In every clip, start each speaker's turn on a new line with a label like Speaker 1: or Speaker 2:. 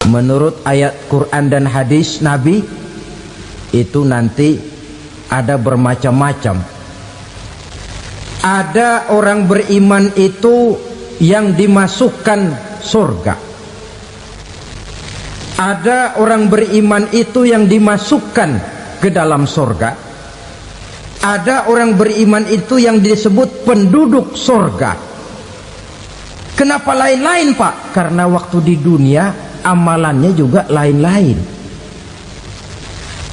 Speaker 1: menurut ayat Quran dan hadis Nabi itu nanti ada bermacam-macam. Ada orang beriman itu yang dimasukkan surga. Ada orang beriman itu yang dimasukkan ke dalam surga. Ada orang beriman itu yang disebut penduduk surga. Kenapa lain-lain, Pak? Karena waktu di dunia amalannya juga lain-lain.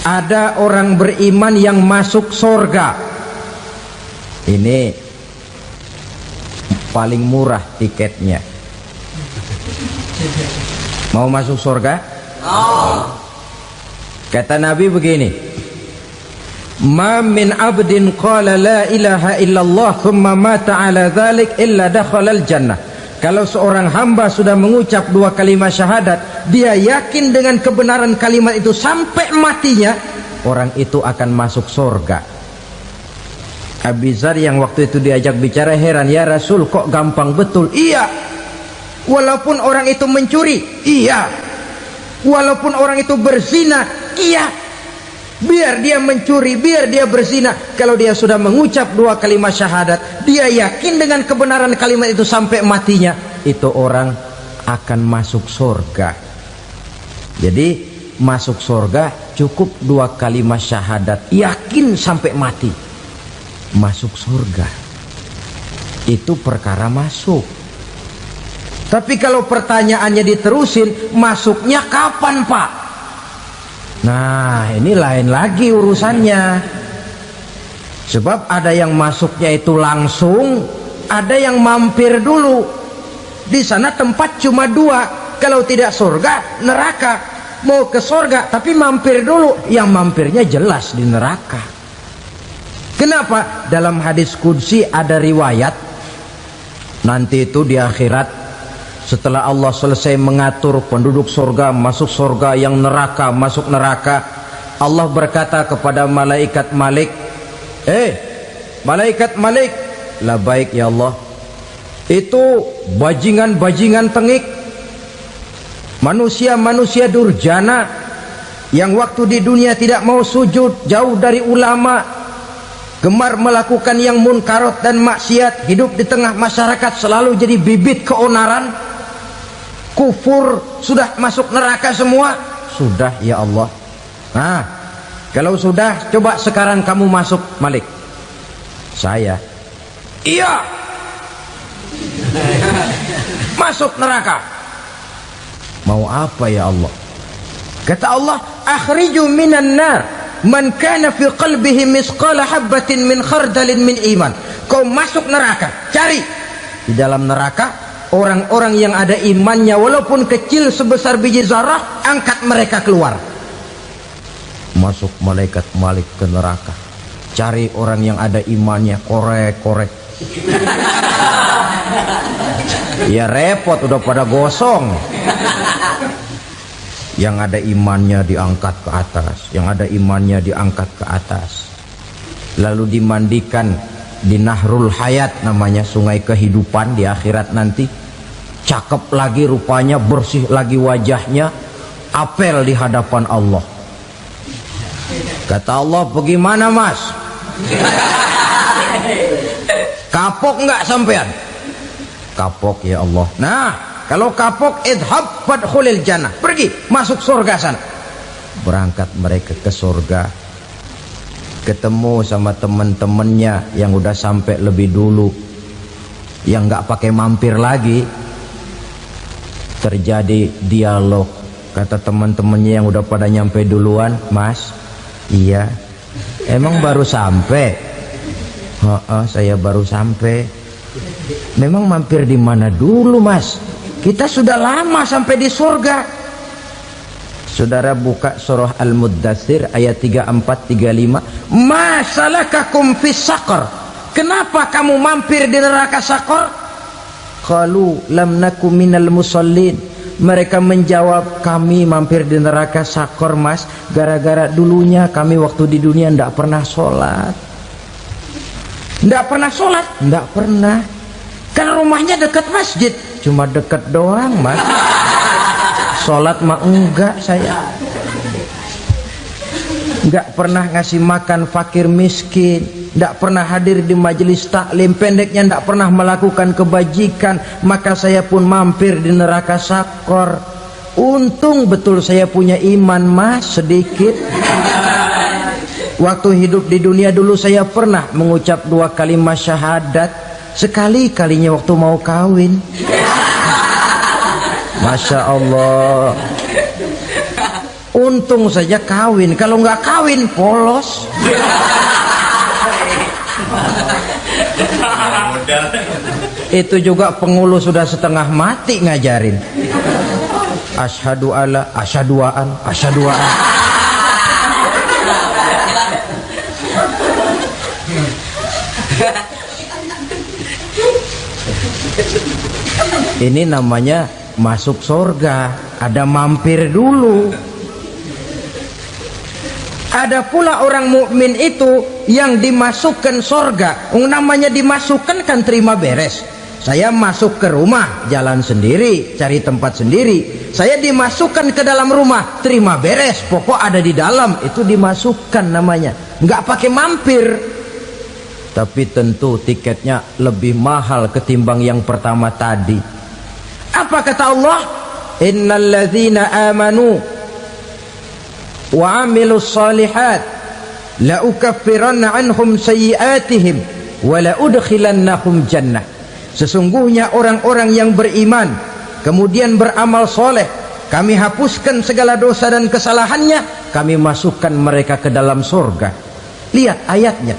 Speaker 1: Ada orang beriman yang masuk surga. Ini paling murah tiketnya. Mau masuk surga? Kata Nabi begini, ma min abdin qala la ilaha illallah thumma mata ala dhalik illa dakhalal jannah. Kalau seorang hamba sudah mengucap dua kalimat syahadat, dia yakin dengan kebenaran kalimat itu sampai matinya, orang itu akan masuk surga. Abi Dzar yang waktu itu diajak bicara heran, ya Rasul kok gampang betul? Iya, walaupun orang itu mencuri, iya, walaupun orang itu berzina, iya, biar dia mencuri, biar dia berzina, kalau dia sudah mengucap dua kalimat syahadat, dia yakin dengan kebenaran kalimat itu sampai matinya, itu orang akan masuk surga. Jadi masuk surga cukup dua kalimat syahadat, yakin sampai mati, masuk surga. Itu perkara masuk. Tapi kalau pertanyaannya diterusin, masuknya kapan, Pak? Nah, ini lain lagi urusannya. Sebab ada yang masuknya itu langsung, ada yang mampir dulu. Di sana tempat cuma dua, kalau tidak surga, neraka. Mau ke surga tapi mampir dulu, yang mampirnya jelas di neraka. Kenapa? Dalam hadis qudsi ada riwayat, nanti itu di akhirat, setelah Allah selesai mengatur penduduk surga masuk surga, yang neraka masuk neraka, Allah berkata kepada malaikat Malik, malaikat Malik, labaik ya Allah, itu bajingan-bajingan tengik, manusia-manusia durjana yang waktu di dunia tidak mau sujud, jauh dari ulama, gemar melakukan yang munkarat dan maksiat, hidup di tengah masyarakat selalu jadi bibit keonaran, kufur, sudah masuk neraka semua. Sudah ya Allah. Nah, kalau sudah, coba sekarang kamu masuk, Malik. Saya, iya, masuk neraka. Mau apa ya Allah? Kata Allah, akhriju minan nar man kana fi qalbihi misqala habatin min khardalin min iman. Kau masuk neraka, cari di dalam neraka orang-orang yang ada imannya walaupun kecil sebesar biji zarah, angkat mereka keluar. Masuk malaikat Malik ke neraka, cari orang yang ada imannya, korek-korek. Ya repot, udah pada gosong. Yang ada imannya diangkat ke atas, yang ada imannya diangkat ke atas, lalu dimandikan di Nahrul Hayat, namanya sungai kehidupan di akhirat nanti. Cakep lagi rupanya, bersih lagi wajahnya, apel di hadapan Allah. Kata Allah, bagaimana Mas? Kapok nggak sampean? Kapok ya Allah. Nah, kalau kapok, idhab fadkhulil jannah, pergi masuk surga sana. Berangkat mereka ke surga, ketemu sama teman-temannya yang udah sampai lebih dulu, yang nggak pakai mampir lagi. Terjadi dialog. Kata teman-temannya yang udah pada nyampe duluan, Mas, iya, emang baru sampai? Saya baru sampai. Memang mampir di mana dulu, Mas? Kita sudah lama sampai di surga. Saudara buka surah Al-Muddatsir ayat 34-35. Ma salakakum fis saqar? Kenapa kamu mampir di neraka Saqar? Qalu lam naku minal musallin. Mereka menjawab, kami mampir di neraka Saqar, Mas, gara-gara dulunya kami waktu di dunia ndak pernah sholat. Ndak pernah sholat? Ndak pernah. Kan rumahnya dekat masjid. Cuma dekat doang, Mas. Sholat mah enggak saya. Enggak pernah ngasih makan fakir miskin, enggak pernah hadir di majelis taklim, pendeknya enggak pernah melakukan kebajikan, maka saya pun mampir di neraka sakor. Untung betul saya punya iman mas sedikit. Waktu hidup di dunia dulu saya pernah mengucap 2 kalimat syahadat, sekali-kalinya waktu mau kawin. Masya Allah. Untung saja kawin, kalau nggak kawin polos. Itu juga pengulu sudah setengah mati ngajarin. Asyhadu alla, asyaduaan, asyaduaan. Ini namanya masuk surga, ada mampir dulu. Ada pula orang mukmin itu yang dimasukkan surga. Namanya dimasukkan kan terima beres. Saya masuk ke rumah, jalan sendiri, cari tempat sendiri. Saya dimasukkan ke dalam rumah, terima beres, pokok ada di dalam, itu dimasukkan namanya. Nggak pakai mampir. Tapi tentu tiketnya lebih mahal ketimbang yang pertama tadi. Apa kata Allah? Innal ladzina amanu wa amilus salihat la ukaffiranna anhum sayyi'atihim wa la udkhilannahum jannah. Sesungguhnya orang-orang yang beriman kemudian beramal soleh, kami hapuskan segala dosa dan kesalahannya, kami masukkan mereka ke dalam surga. Lihat ayatnya,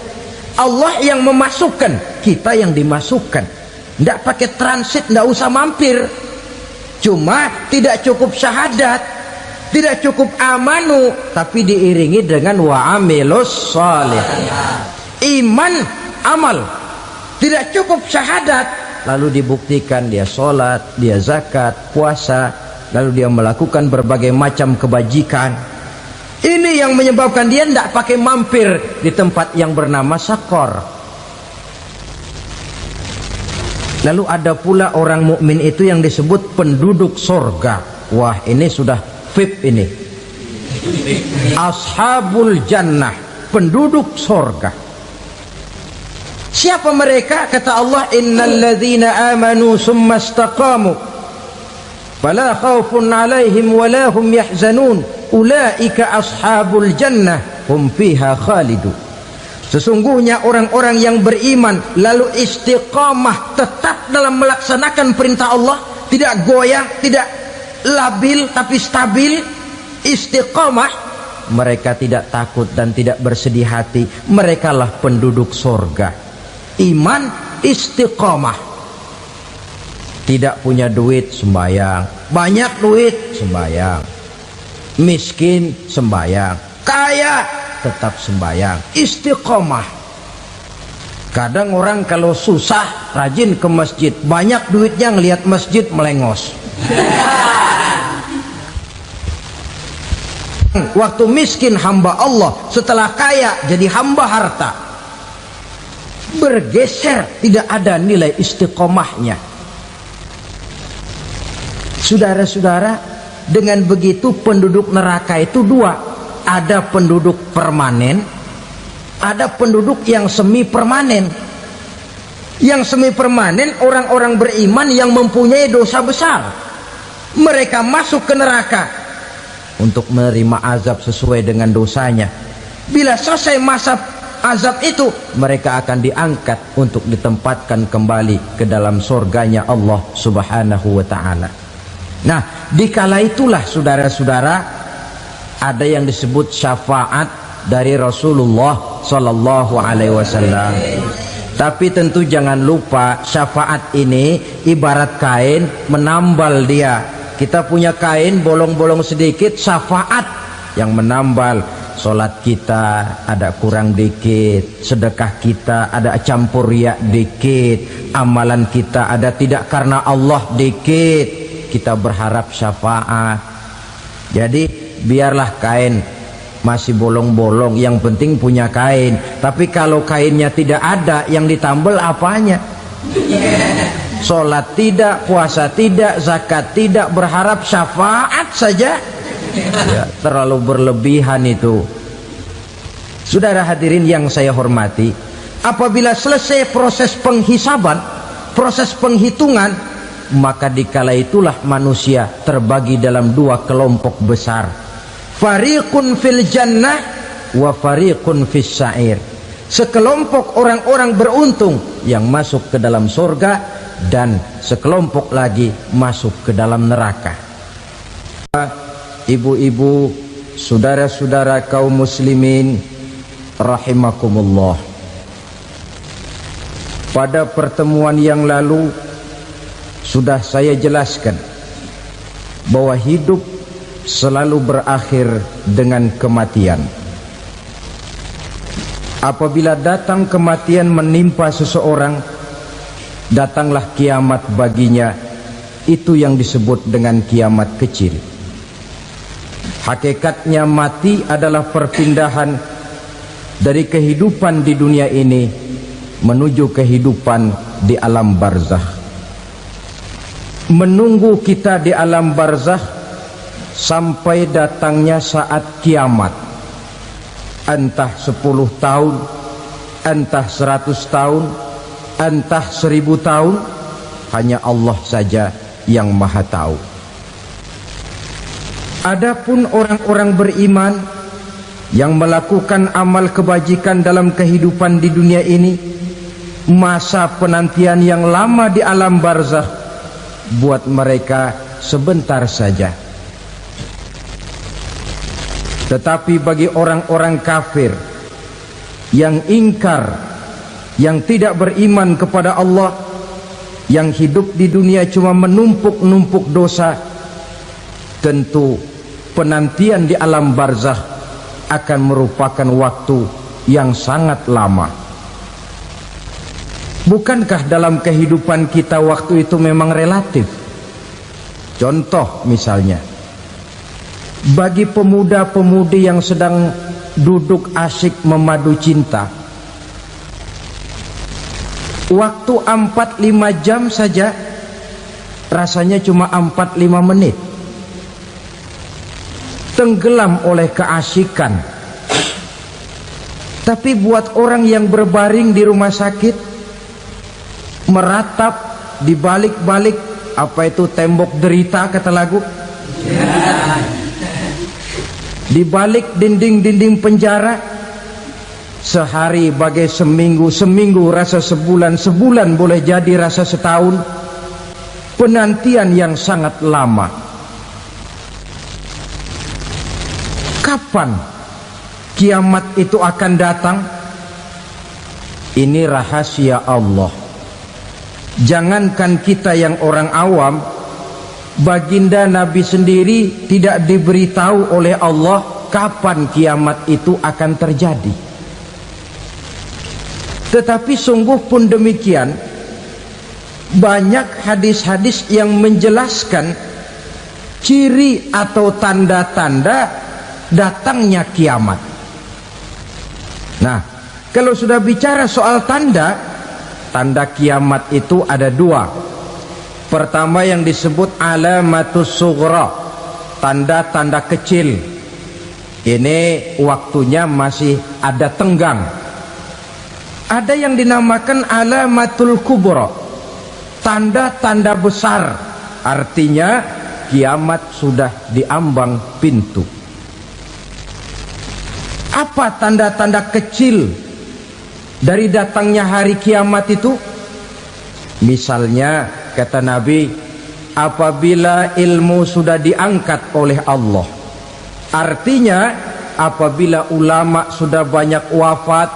Speaker 1: Allah yang memasukkan, kita yang dimasukkan. Tidak pakai transit, tidak usah mampir. Cuma tidak cukup syahadat, tidak cukup amanu, tapi diiringi dengan wa'amilus salih. Iman, amal. Tidak cukup syahadat, lalu dibuktikan dia sholat, dia zakat, puasa, lalu dia melakukan berbagai macam kebajikan. Ini yang menyebabkan dia tidak pakai mampir di tempat yang bernama sakor. Lalu ada pula orang mukmin itu yang disebut penduduk surga. Wah, ini sudah VIP ini. Ashabul jannah, penduduk surga. Siapa mereka? Kata Allah, innal ladzina amanu summa istaqamu fala khaufun alaihim wala hum yahzanun ulaika ashabul jannah hum fiha khalidun. Sesungguhnya orang-orang yang beriman lalu istiqamah, tetap dalam melaksanakan perintah Allah, tidak goyah, tidak labil tapi stabil, istiqamah, mereka tidak takut dan tidak bersedih hati. Merekalah penduduk surga. Iman, istiqamah. Tidak punya duit, sembayang. Banyak duit, sembayang. Miskin, sembayang. Kaya, tetap sembayang. Istiqamah. Kadang orang kalau susah rajin ke masjid, banyak duitnya ngelihat masjid melengos. Waktu miskin hamba Allah, setelah kaya jadi hamba harta. Bergeser, tidak ada nilai istiqomahnya. Saudara-saudara, dengan begitu penduduk neraka itu dua. Ada penduduk permanen, ada penduduk yang semi permanen. Yang semi permanen orang-orang beriman yang mempunyai dosa besar. Mereka masuk ke neraka untuk menerima azab sesuai dengan dosanya. Bila selesai masa azab itu, mereka akan diangkat untuk ditempatkan kembali ke dalam surganya Allah Subhanahu wa ta'ala. Nah, dikala itulah saudara-saudara, ada yang disebut syafaat dari Rasulullah Sallallahu Alaihi Wasallam. Tapi tentu jangan lupa, syafaat ini ibarat kain menambal dia. Kita punya kain bolong-bolong sedikit, syafaat yang menambal. Solat kita ada kurang dikit, sedekah kita ada campur riak dikit, amalan kita ada tidak karena Allah dikit, kita berharap syafaat. Jadi biarlah kain masih bolong-bolong, yang penting punya kain. Tapi kalau kainnya tidak ada, yang ditambal apanya? Solat tidak, puasa tidak, zakat tidak, berharap syafaat saja. Ya, terlalu berlebihan itu. Saudara hadirin yang saya hormati, apabila selesai proses penghisaban, proses penghitungan, maka dikala itulah manusia terbagi dalam dua kelompok besar. Fariqun fil jannah wa fariqun fis sa'ir. Sekelompok orang-orang beruntung yang masuk ke dalam surga, dan sekelompok lagi masuk ke dalam neraka. Ibu-ibu, saudara-saudara kaum muslimin rahimakumullah, pada pertemuan yang lalu sudah saya jelaskan bahwa hidup selalu berakhir dengan kematian. Apabila datang kematian menimpa seseorang, datanglah kiamat baginya. Itu yang disebut dengan kiamat kecil. Hakikatnya mati adalah perpindahan dari kehidupan di dunia ini menuju kehidupan di alam barzakh. Menunggu kita di alam barzakh sampai datangnya saat kiamat. Entah 10 tahun, entah 100 tahun, entah 1000 tahun, hanya Allah saja yang maha tahu. Adapun orang-orang beriman yang melakukan amal kebajikan dalam kehidupan di dunia ini, masa penantian yang lama di alam barzakh buat mereka sebentar saja. Tetapi bagi orang-orang kafir yang ingkar, yang tidak beriman kepada Allah, yang hidup di dunia cuma menumpuk-numpuk dosa, tentu penantian di alam barzakh akan merupakan waktu yang sangat lama. Bukankah dalam kehidupan kita waktu itu memang relatif? Contoh misalnya, bagi pemuda-pemudi yang sedang duduk asyik memadu cinta, waktu 4-5 jam saja rasanya cuma 4-5 menit, tenggelam oleh keasikan. Tapi buat orang yang berbaring di rumah sakit, meratap di balik-balik apa itu tembok derita kata lagu, di balik dinding-dinding penjara, sehari bagai seminggu, seminggu rasa sebulan, sebulan boleh jadi rasa setahun. Penantian yang sangat lama. Kapan kiamat itu akan datang? Ini rahasia Allah. Jangankan kita yang orang awam, baginda Nabi sendiri tidak diberitahu oleh Allah kapan kiamat itu akan terjadi. Tetapi sungguh pun demikian, banyak hadis-hadis yang menjelaskan ciri atau tanda-tanda datangnya kiamat. Nah, kalau sudah bicara soal tanda, tanda kiamat itu ada dua. Pertama yang disebut alamatus sughra, tanda-tanda kecil. Ini waktunya masih ada tenggang. Ada yang dinamakan alamatul kubra, tanda-tanda besar. Artinya kiamat sudah diambang pintu. Apa tanda-tanda kecil dari datangnya hari kiamat itu? Misalnya kata Nabi, apabila ilmu sudah diangkat oleh Allah, artinya apabila ulama sudah banyak wafat,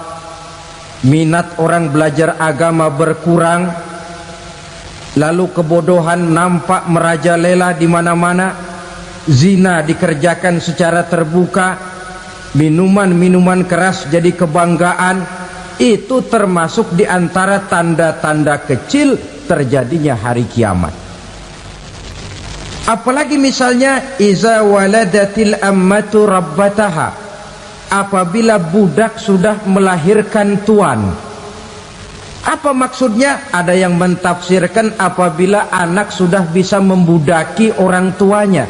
Speaker 1: minat orang belajar agama berkurang, lalu kebodohan nampak merajalela di mana-mana, zina dikerjakan secara terbuka, minuman-minuman keras jadi kebanggaan, itu termasuk di antara tanda-tanda kecil terjadinya hari kiamat. Apalagi misalnya iza waladatil ammatu rabbataha, apabila budak sudah melahirkan tuan. Apa maksudnya? Ada yang mentafsirkan apabila anak sudah bisa membudaki orang tuanya.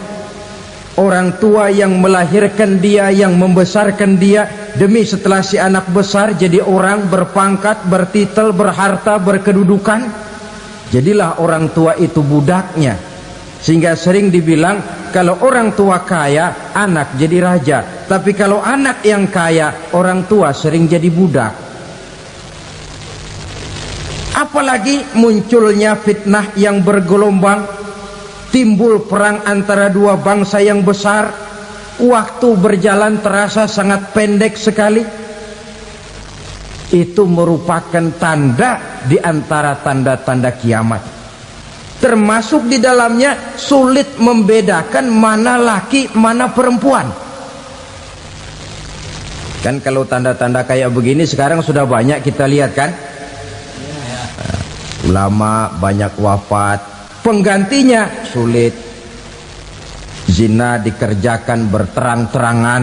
Speaker 1: orang tua yang melahirkan dia, yang membesarkan dia, demi setelah si anak besar jadi orang berpangkat, bertitel, berharta, berkedudukan, jadilah orang tua itu budaknya. Sehingga sering dibilang kalau orang tua kaya, anak jadi raja, tapi kalau anak yang kaya, orang tua sering jadi budak. Apalagi munculnya fitnah yang bergelombang, timbul perang antara dua bangsa yang besar, waktu berjalan terasa sangat pendek sekali. Itu merupakan tanda di antara tanda-tanda kiamat. Termasuk di dalamnya sulit membedakan mana laki, mana perempuan. Kan kalau tanda-tanda kayak begini sekarang sudah banyak kita lihat kan. Ulama banyak wafat, penggantinya sulit. Zina dikerjakan berterang-terangan,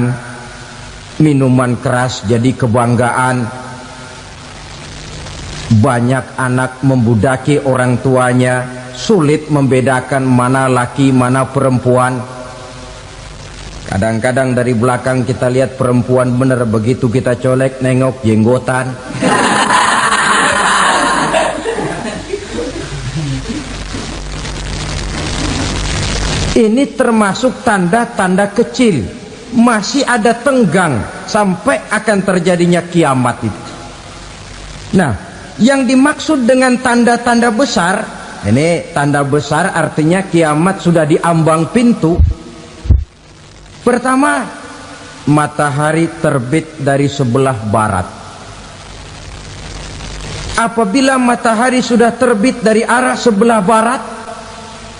Speaker 1: minuman keras jadi kebanggaan, banyak anak membudaki orang tuanya, sulit membedakan mana laki mana perempuan. Kadang-kadang dari belakang kita lihat perempuan bener, begitu kita colek nengok jenggotan. Ini termasuk tanda-tanda kecil, masih ada tenggang sampai akan terjadinya kiamat itu. Nah, yang dimaksud dengan tanda-tanda besar, ini tanda besar artinya kiamat sudah di ambang pintu. Pertama, matahari terbit dari sebelah barat. Apabila matahari sudah terbit dari arah sebelah barat,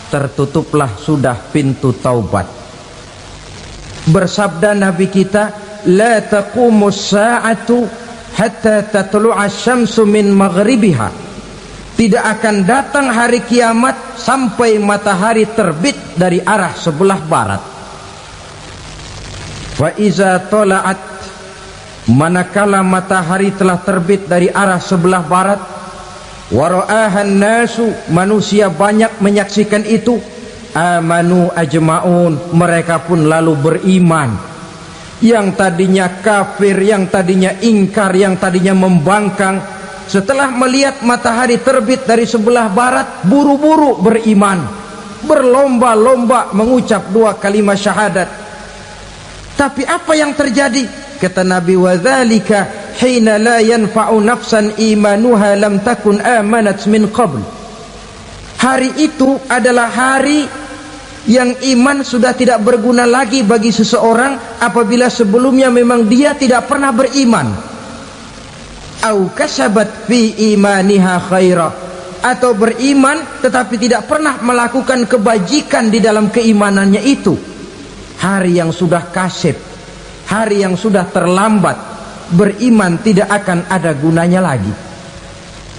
Speaker 1: tertutuplah sudah pintu taubat. Bersabda Nabi kita, la taqumus sa'atu hatta tatlu'a syamsu min maghribiha. Tidak akan datang hari kiamat sampai matahari terbit dari arah sebelah barat. Wa iza tala'at, manakala matahari telah terbit dari arah sebelah barat, wara'ahan nasu, manusia banyak menyaksikan itu, amanu ajma'un, mereka pun lalu beriman. Yang tadinya kafir, yang tadinya ingkar, yang tadinya membangkang, setelah melihat matahari terbit dari sebelah barat, buru-buru beriman, berlomba-lomba mengucap dua kalimat syahadat. Tapi apa yang terjadi? Kata Nabi, wadzalika hina la yanfa'u nafsan imanuha lam takun amanat min qabl. Hari itu adalah hari yang iman sudah tidak berguna lagi bagi seseorang apabila sebelumnya memang dia tidak pernah beriman. Au kasabat fi imaniha khaira, atau beriman tetapi tidak pernah melakukan kebajikan di dalam keimanannya itu. Hari yang sudah kasib, hari yang sudah terlambat, beriman tidak akan ada gunanya lagi.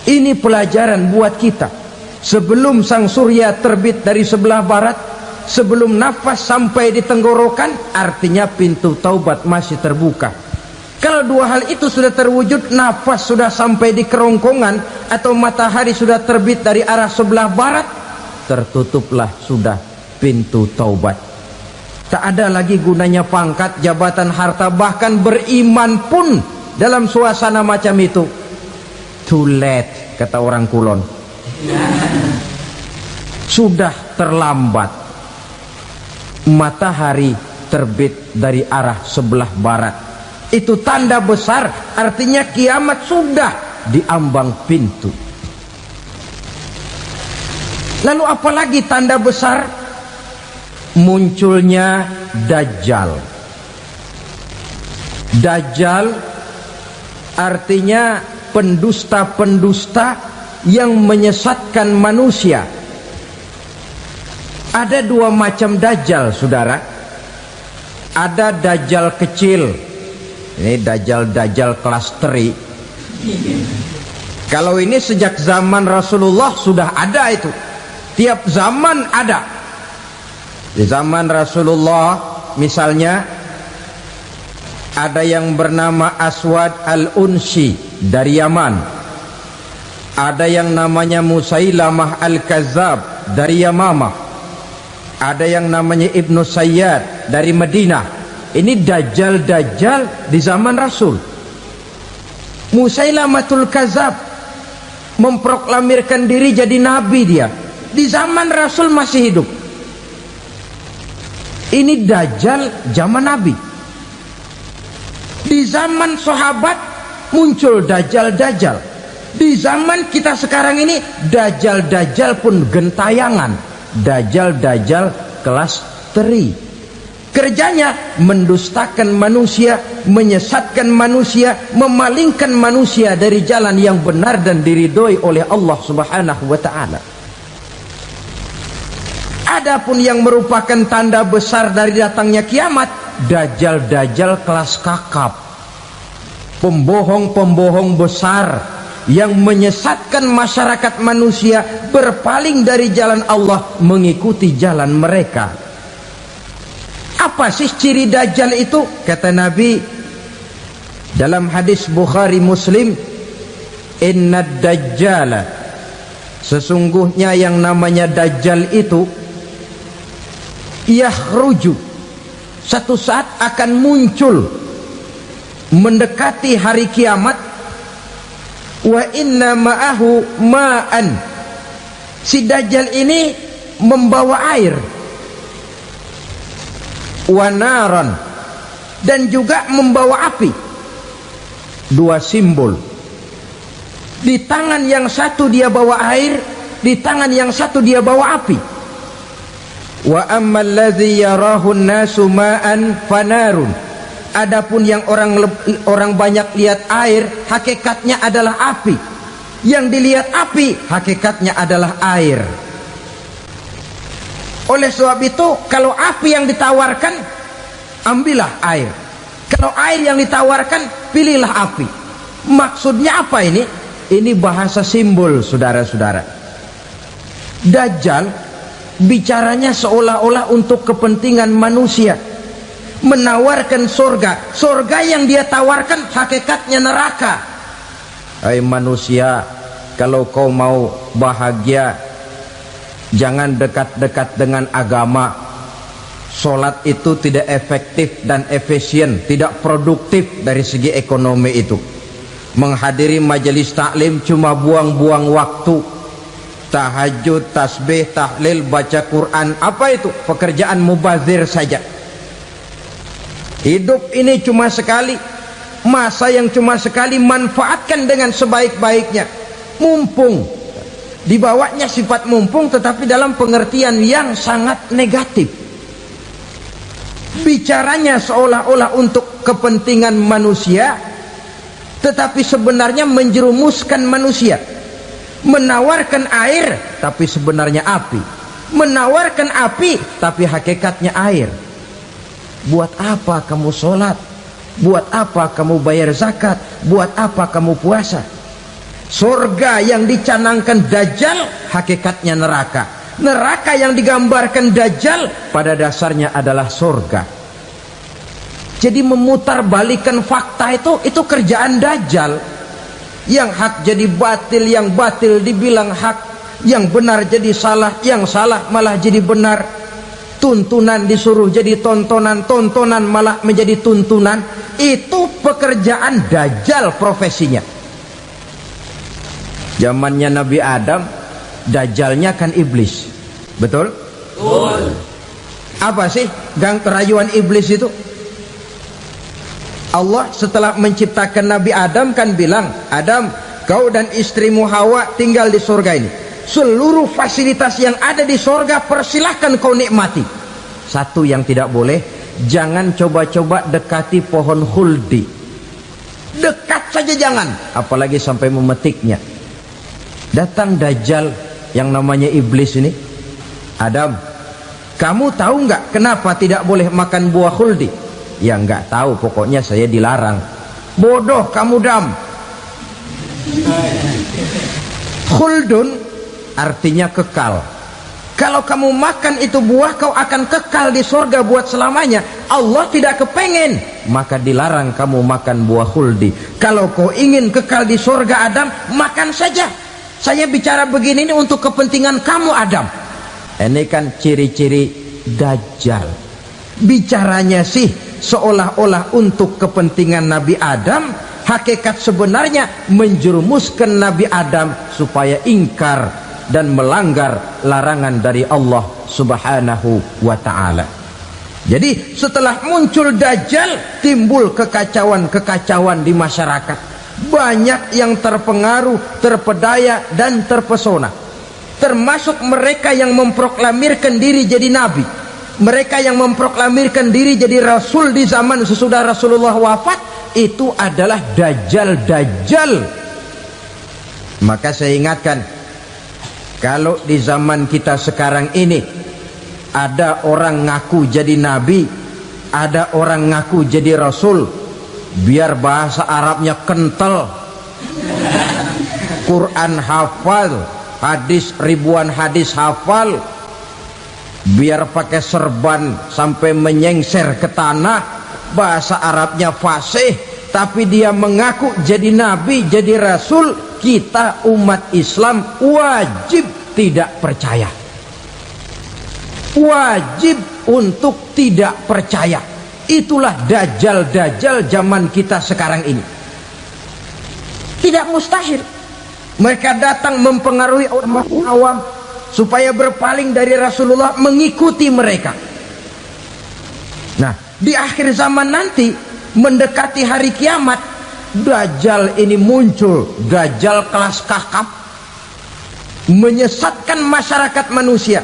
Speaker 1: Ini pelajaran buat kita. Sebelum sang surya terbit dari sebelah barat, sebelum nafas sampai di tenggorokan, artinya pintu taubat masih terbuka. Kalau dua hal itu sudah terwujud, nafas sudah sampai di kerongkongan atau matahari sudah terbit dari arah sebelah barat, tertutuplah sudah pintu taubat. Tak ada lagi gunanya pangkat, jabatan, harta, bahkan beriman pun dalam suasana macam itu too late, kata orang Kulon. Sudah terlambat. Matahari terbit dari arah sebelah barat, itu tanda besar, artinya kiamat sudah di ambang pintu. Lalu apalagi tanda besar? Munculnya Dajjal. Dajjal artinya pendusta-pendusta yang menyesatkan manusia. Ada dua macam Dajjal, saudara. Ada Dajjal kecil, ini Dajjal kelas teri. Kalau ini sejak zaman Rasulullah sudah ada itu. Tiap zaman ada. Di zaman Rasulullah misalnya ada yang bernama Aswad al-Unsi dari Yaman, ada yang namanya Musailamah al-Kazzab dari Yamamah, ada yang namanya Ibnu Sayyad dari Madinah. Ini dajjal di zaman Rasul. Musailamatul Kadzab memproklamirkan diri jadi nabi, dia di zaman Rasul masih hidup. Ini dajjal zaman Nabi. Di zaman sahabat muncul dajjal. Di zaman kita sekarang ini dajjal pun gentayangan. Dajjal kelas teri. Kerjanya mendustakan manusia, menyesatkan manusia, memalingkan manusia dari jalan yang benar dan diridhoi oleh Allah Subhanahu wa taala. Adapun yang merupakan tanda besar dari datangnya kiamat, dajjal kelas kakap, pembohong besar yang menyesatkan masyarakat manusia berpaling dari jalan Allah mengikuti jalan mereka. Apa sih ciri dajjal itu? Kata Nabi dalam hadis Bukhari Muslim, innad dajjala, sesungguhnya yang namanya dajjal itu yakhruju, satu saat akan muncul mendekati hari kiamat. Wa inna ma'ahu ma'an, si dajjal ini membawa air. Wa naran, dan juga membawa api. Dua simbol. Di tangan yang satu dia bawa air, di tangan yang satu dia bawa api. Wa ammal ladzi yarahu an-nasu ma'an fanarun, adapun yang orang banyak lihat air, hakikatnya adalah api. Yang dilihat api, hakikatnya adalah air. Oleh sebab itu, kalau api yang ditawarkan, ambillah air. Kalau air yang ditawarkan, pilihlah api. Maksudnya apa ini? Ini bahasa simbol, saudara-saudara. Dajjal bicaranya seolah-olah untuk kepentingan manusia, menawarkan surga. Surga yang dia tawarkan hakikatnya neraka. Hai manusia, kalau kau mau bahagia, jangan dekat-dekat dengan agama. Sholat itu tidak efektif dan efisien, tidak produktif dari segi ekonomi itu. Menghadiri majelis taklim cuma buang-buang waktu. Tahajud, tasbih, tahlil, baca Quran, apa itu? Pekerjaan mubazir saja. Hidup ini cuma sekali, masa yang cuma sekali, manfaatkan dengan sebaik-baiknya. Mumpung, dibawanya sifat mumpung, tetapi dalam pengertian yang sangat negatif. Bicaranya seolah-olah untuk kepentingan manusia, tetapi sebenarnya menjerumuskan manusia. Menawarkan air, tapi sebenarnya api. Menawarkan api, tapi hakikatnya air. Buat apa kamu sholat? Buat apa kamu bayar zakat? Buat apa kamu puasa? Surga yang dicanangkan dajjal, hakikatnya neraka. Neraka yang digambarkan dajjal, pada dasarnya adalah surga. Jadi memutarbalikkan fakta itu kerjaan dajjal. Yang hak jadi batil, yang batil dibilang hak, yang benar jadi salah, yang salah malah jadi benar. Tuntunan disuruh jadi tontonan, tontonan malah menjadi tuntunan. Itu pekerjaan dajjal profesinya. Zamannya Nabi Adam, dajjalnya kan iblis. Betul? Betul. Apa sih gang kerayuan iblis itu? Allah setelah menciptakan Nabi Adam kan bilang, Adam, kau dan istrimu Hawa tinggal di surga ini. Seluruh fasilitas yang ada di surga persilahkan kau nikmati. Satu yang tidak boleh, jangan coba-coba dekati pohon khuldi. Dekat saja jangan, apalagi sampai memetiknya. Datang dajjal yang namanya iblis ini. Adam, kamu tahu nggak kenapa tidak boleh makan buah khuldi? Ya nggak tahu, pokoknya saya dilarang. Bodoh kamu Dam. Khuldun artinya kekal. Kalau kamu makan itu buah, kau akan kekal di surga buat selamanya. Allah tidak kepengen, maka dilarang kamu makan buah khuldi. Kalau kau ingin kekal di surga Adam, makan saja. Saya bicara begini ini untuk kepentingan kamu Adam. Ini kan ciri-ciri dajjal. Bicaranya sih seolah-olah untuk kepentingan Nabi Adam, hakikat sebenarnya menjerumuskan Nabi Adam supaya ingkar dan melanggar larangan dari Allah Subhanahu wa ta'ala. Jadi setelah muncul Dajjal, timbul kekacauan-kekacauan di masyarakat. Banyak yang terpengaruh, terpedaya dan terpesona, termasuk mereka yang memproklamirkan diri jadi nabi, mereka yang memproklamirkan diri jadi rasul di zaman sesudah Rasulullah wafat. Itu adalah Dajjal. Maka saya ingatkan, kalau di zaman kita sekarang ini ada orang ngaku jadi nabi, ada orang ngaku jadi rasul, biar bahasa Arabnya kental, Quran hafal, hadis ribuan hadis hafal, biar pakai serban sampai menyengser ke tanah, bahasa Arabnya fasih, tapi dia mengaku jadi nabi, jadi rasul, kita umat Islam wajib tidak percaya, wajib untuk tidak percaya. Itulah dajjal-dajjal zaman kita sekarang ini. Tidak mustahil mereka datang mempengaruhi orang awam supaya berpaling dari Rasulullah, mengikuti mereka. Nah, di akhir zaman nanti, mendekati hari kiamat, Dajjal ini muncul, Dajjal kelas kakap, menyesatkan masyarakat manusia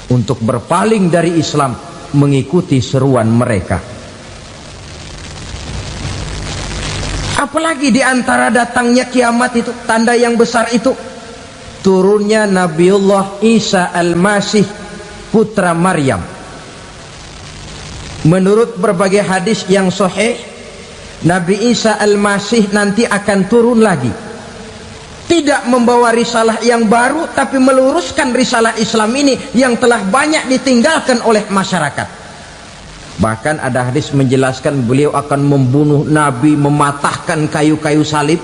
Speaker 1: untuk berpaling dari Islam, mengikuti seruan mereka. Apalagi di antara datangnya kiamat itu, tanda yang besar itu, turunnya Nabiullah Isa Al-Masih, putra Maryam. Menurut berbagai hadis yang sahih, Nabi Isa Al-Masih nanti akan turun lagi, tidak membawa risalah yang baru, tapi meluruskan risalah Islam ini yang telah banyak ditinggalkan oleh masyarakat. Bahkan ada hadis menjelaskan beliau akan membunuh Nabi, mematahkan kayu-kayu salib,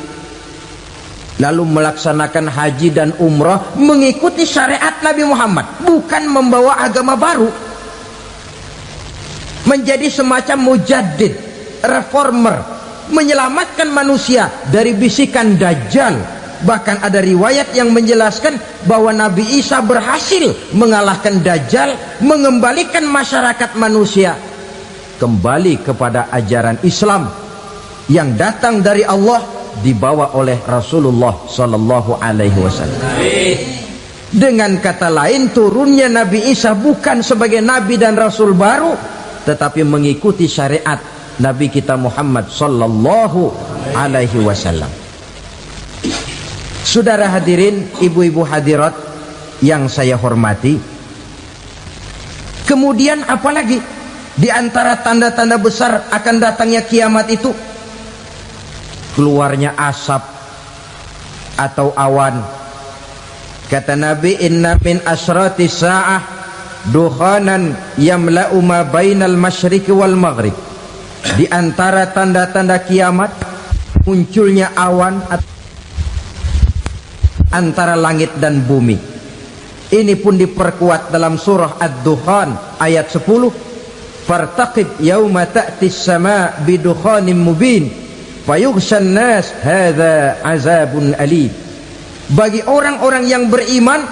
Speaker 1: lalu melaksanakan haji dan umrah mengikuti syariat Nabi Muhammad, bukan membawa agama baru. Menjadi semacam mujaddid, reformer, menyelamatkan manusia dari bisikan Dajjal. Bahkan ada riwayat yang menjelaskan bahwa Nabi Isa berhasil mengalahkan Dajjal, mengembalikan masyarakat manusia kembali kepada ajaran Islam yang datang dari Allah, dibawa oleh Rasulullah Sallallahu Alaihi Wasallam. Dengan kata lain, turunnya Nabi Isa bukan sebagai Nabi dan Rasul baru, tetapi mengikuti syariat Nabi kita Muhammad Sallallahu Alaihi Wasallam. Saudara hadirin, ibu-ibu hadirat yang saya hormati, kemudian apalagi di antara tanda-tanda besar akan datangnya kiamat itu? Keluarnya asap atau awan. Kata Nabi, inna min asratis sa'ah dukhanan yamla'u ma bainal masyriqi wal maghrib. Di antara tanda-tanda kiamat, munculnya awan antara langit dan bumi. Ini pun diperkuat dalam surah Ad-Dukhan ayat 10. Fartaqib yauma ta'tis sama' bidukhanin mubin fayughshan nas hadza azabun alim. Bagi orang-orang yang beriman,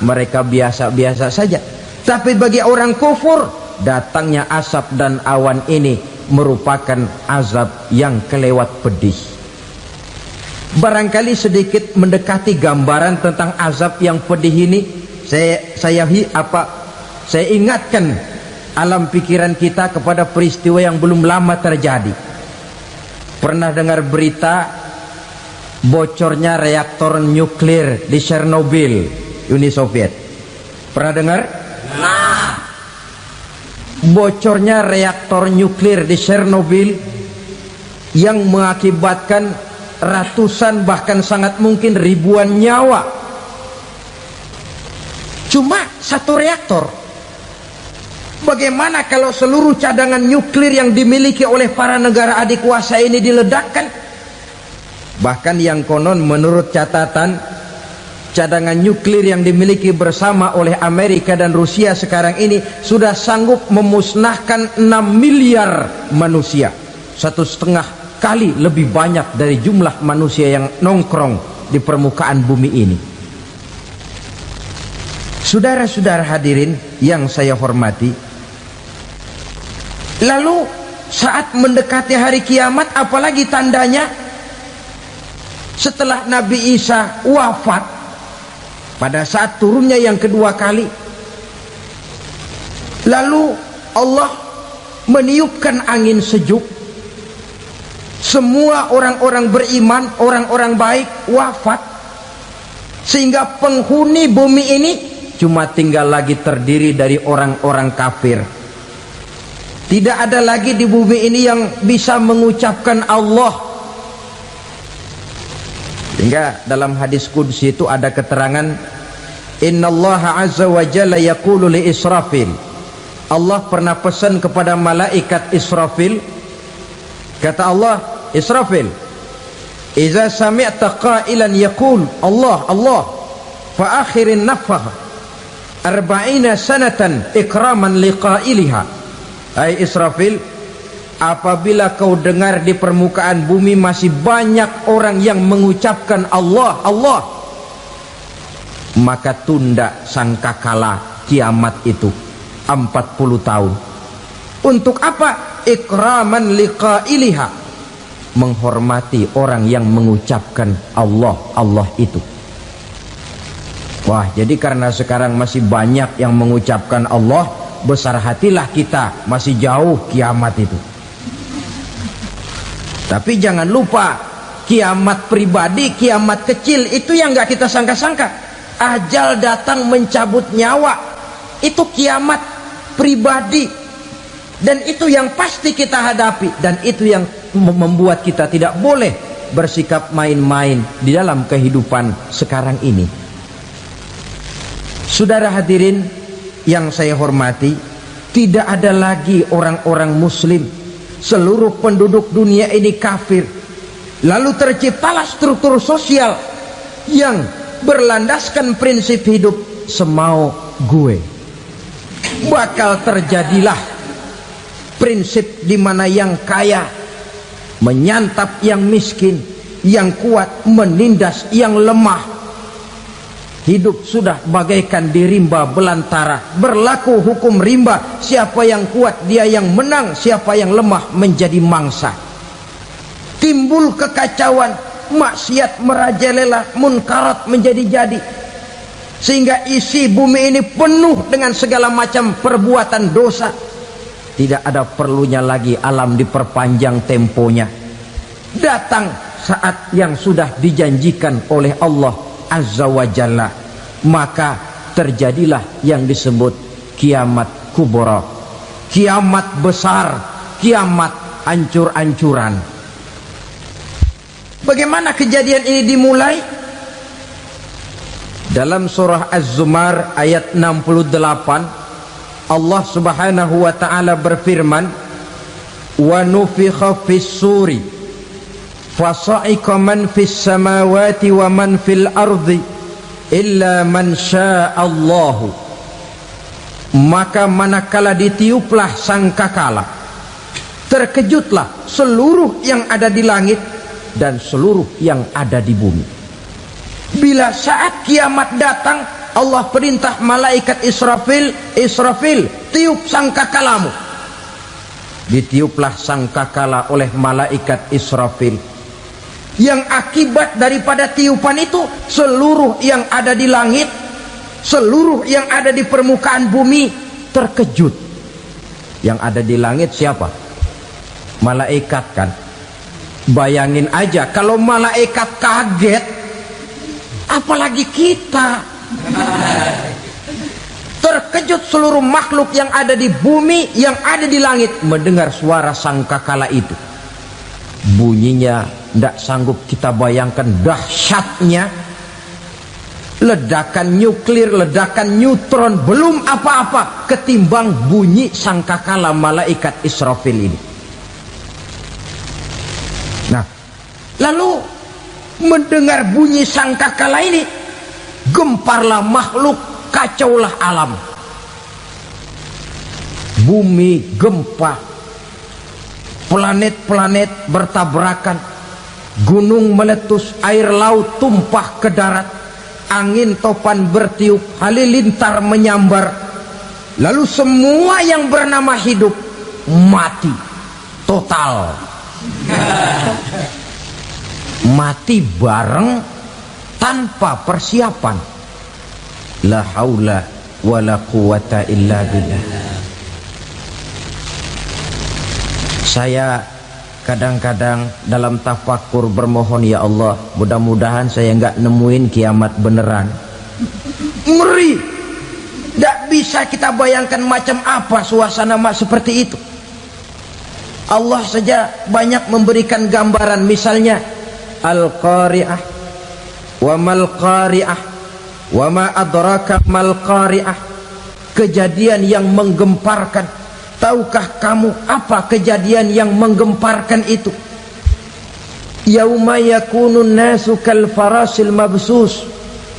Speaker 1: mereka biasa-biasa saja, tapi bagi orang kufur, datangnya asap dan awan ini merupakan azab yang kelewat pedih. Barangkali sedikit mendekati gambaran tentang azab yang pedih ini, saya ingatkan alam pikiran kita kepada peristiwa yang belum lama terjadi. Pernah dengar berita bocornya reaktor nuklir di Chernobyl, Uni Soviet? Pernah dengar? Nah, bocornya reaktor nuklir di Chernobyl yang mengakibatkan ratusan, bahkan sangat mungkin ribuan nyawa. Cuma satu reaktor. Bagaimana kalau seluruh cadangan nuklir yang dimiliki oleh para negara adik kuasa ini diledakkan? Bahkan yang konon menurut catatan cadangan nuklir yang dimiliki bersama oleh Amerika dan Rusia sekarang ini sudah sanggup memusnahkan 6 miliar manusia, 1,5 kali lebih banyak dari jumlah manusia yang nongkrong di permukaan bumi ini. Saudara-saudara hadirin yang saya hormati, lalu saat mendekati hari kiamat, apalagi tandanya setelah Nabi Isa wafat, pada saat turunnya yang kedua kali, lalu Allah meniupkan angin sejuk, semua orang-orang beriman, orang-orang baik wafat, sehingga penghuni bumi ini cuma tinggal lagi terdiri dari orang-orang kafir. Tidak ada lagi di bumi ini yang bisa mengucapkan Allah. Hingga dalam hadis qudsi itu ada keterangan, innallaha azza wa jalla yaqulu li Israfil, Allah pernah pesan kepada malaikat Israfil, kata Allah, Israfil, idza sami'ta qailan yaqul Allah Allah fa akhirin nafakh 40 sanatan ikraman liqailiha. Hai Israfil, apabila kau dengar di permukaan bumi masih banyak orang yang mengucapkan Allah Allah, maka tunda sangkakala kiamat itu 40 tahun. Untuk apa? Ikraman liqailiha, menghormati orang yang mengucapkan Allah Allah itu. Wah, jadi karena sekarang masih banyak yang mengucapkan Allah, besar hatilah kita, masih jauh kiamat itu. Tapi jangan lupa, kiamat pribadi, kiamat kecil itu yang nggak kita sangka-sangka. Ajal datang mencabut nyawa, itu kiamat pribadi, dan itu yang pasti kita hadapi, dan itu yang membuat kita tidak boleh bersikap main-main di dalam kehidupan sekarang ini. Saudara hadirin yang saya hormati, tidak ada lagi orang-orang muslim, seluruh penduduk dunia ini kafir. Lalu terciptalah struktur sosial yang berlandaskan prinsip hidup semau gue. Bakal terjadilah prinsip di mana yang kaya menyantap yang miskin, yang kuat menindas yang lemah. Hidup sudah bagaikan di rimba belantara, berlaku hukum rimba, siapa yang kuat dia yang menang, siapa yang lemah menjadi mangsa. Timbul kekacauan, maksiat merajalela, munkarat menjadi-jadi, sehingga isi bumi ini penuh dengan segala macam perbuatan dosa. Tidak ada perlunya lagi alam diperpanjang temponya. Datang saat yang sudah dijanjikan oleh Allah Azza wa Jalla, maka terjadilah yang disebut kiamat kubra, kiamat besar, kiamat ancur-ancuran. Bagaimana kejadian ini dimulai? Dalam surah Az-Zumar ayat 68, Allah Subhanahu wa taala berfirman, wa nufikha fis suri fasa'iqa man fis samawati wa man fil ardi illa man sya'allahu. Maka manakala ditiuplah sangkakala, terkejutlah seluruh yang ada di langit dan seluruh yang ada di bumi. Bila saat kiamat datang, Allah perintah malaikat Israfil, Israfil, tiup sangkakalamu. Ditiuplah sangkakala oleh malaikat Israfil. Yang akibat daripada tiupan itu, seluruh yang ada di langit, seluruh yang ada di permukaan bumi terkejut. Yang ada di langit siapa? Malaikat kan. Bayangin aja kalau malaikat kaget, apalagi kita. Terkejut seluruh makhluk yang ada di bumi, yang ada di langit mendengar suara sangkakala itu. Bunyinya tidak sanggup kita bayangkan dahsyatnya. Ledakan nuklir, ledakan neutron belum apa-apa ketimbang bunyi sangkakala malaikat Israfil ini. Nah, lalu mendengar bunyi sangkakala ini, gemparlah makhluk, kacaulah alam. Bumi gempa, planet-planet bertabrakan, gunung meletus, air laut tumpah ke darat, angin topan bertiup, halilintar menyambar. Lalu semua yang bernama hidup mati total. Mati bareng tanpa persiapan. La haula wala quwata illa billah. Saya kadang-kadang dalam tafakur bermohon, ya Allah, mudah-mudahan saya nggak nemuin kiamat beneran. Ngeri. Tidak bisa kita bayangkan macam apa suasana seperti itu. Allah saja banyak memberikan gambaran, misalnya Al-Qari'ah, wa mal qari'ah, wa ma adraka mal qari'ah. Kejadian yang menggemparkan. Tahukah kamu apa kejadian yang menggemparkan itu? Yauma yakunun nasu kal farasil mabsus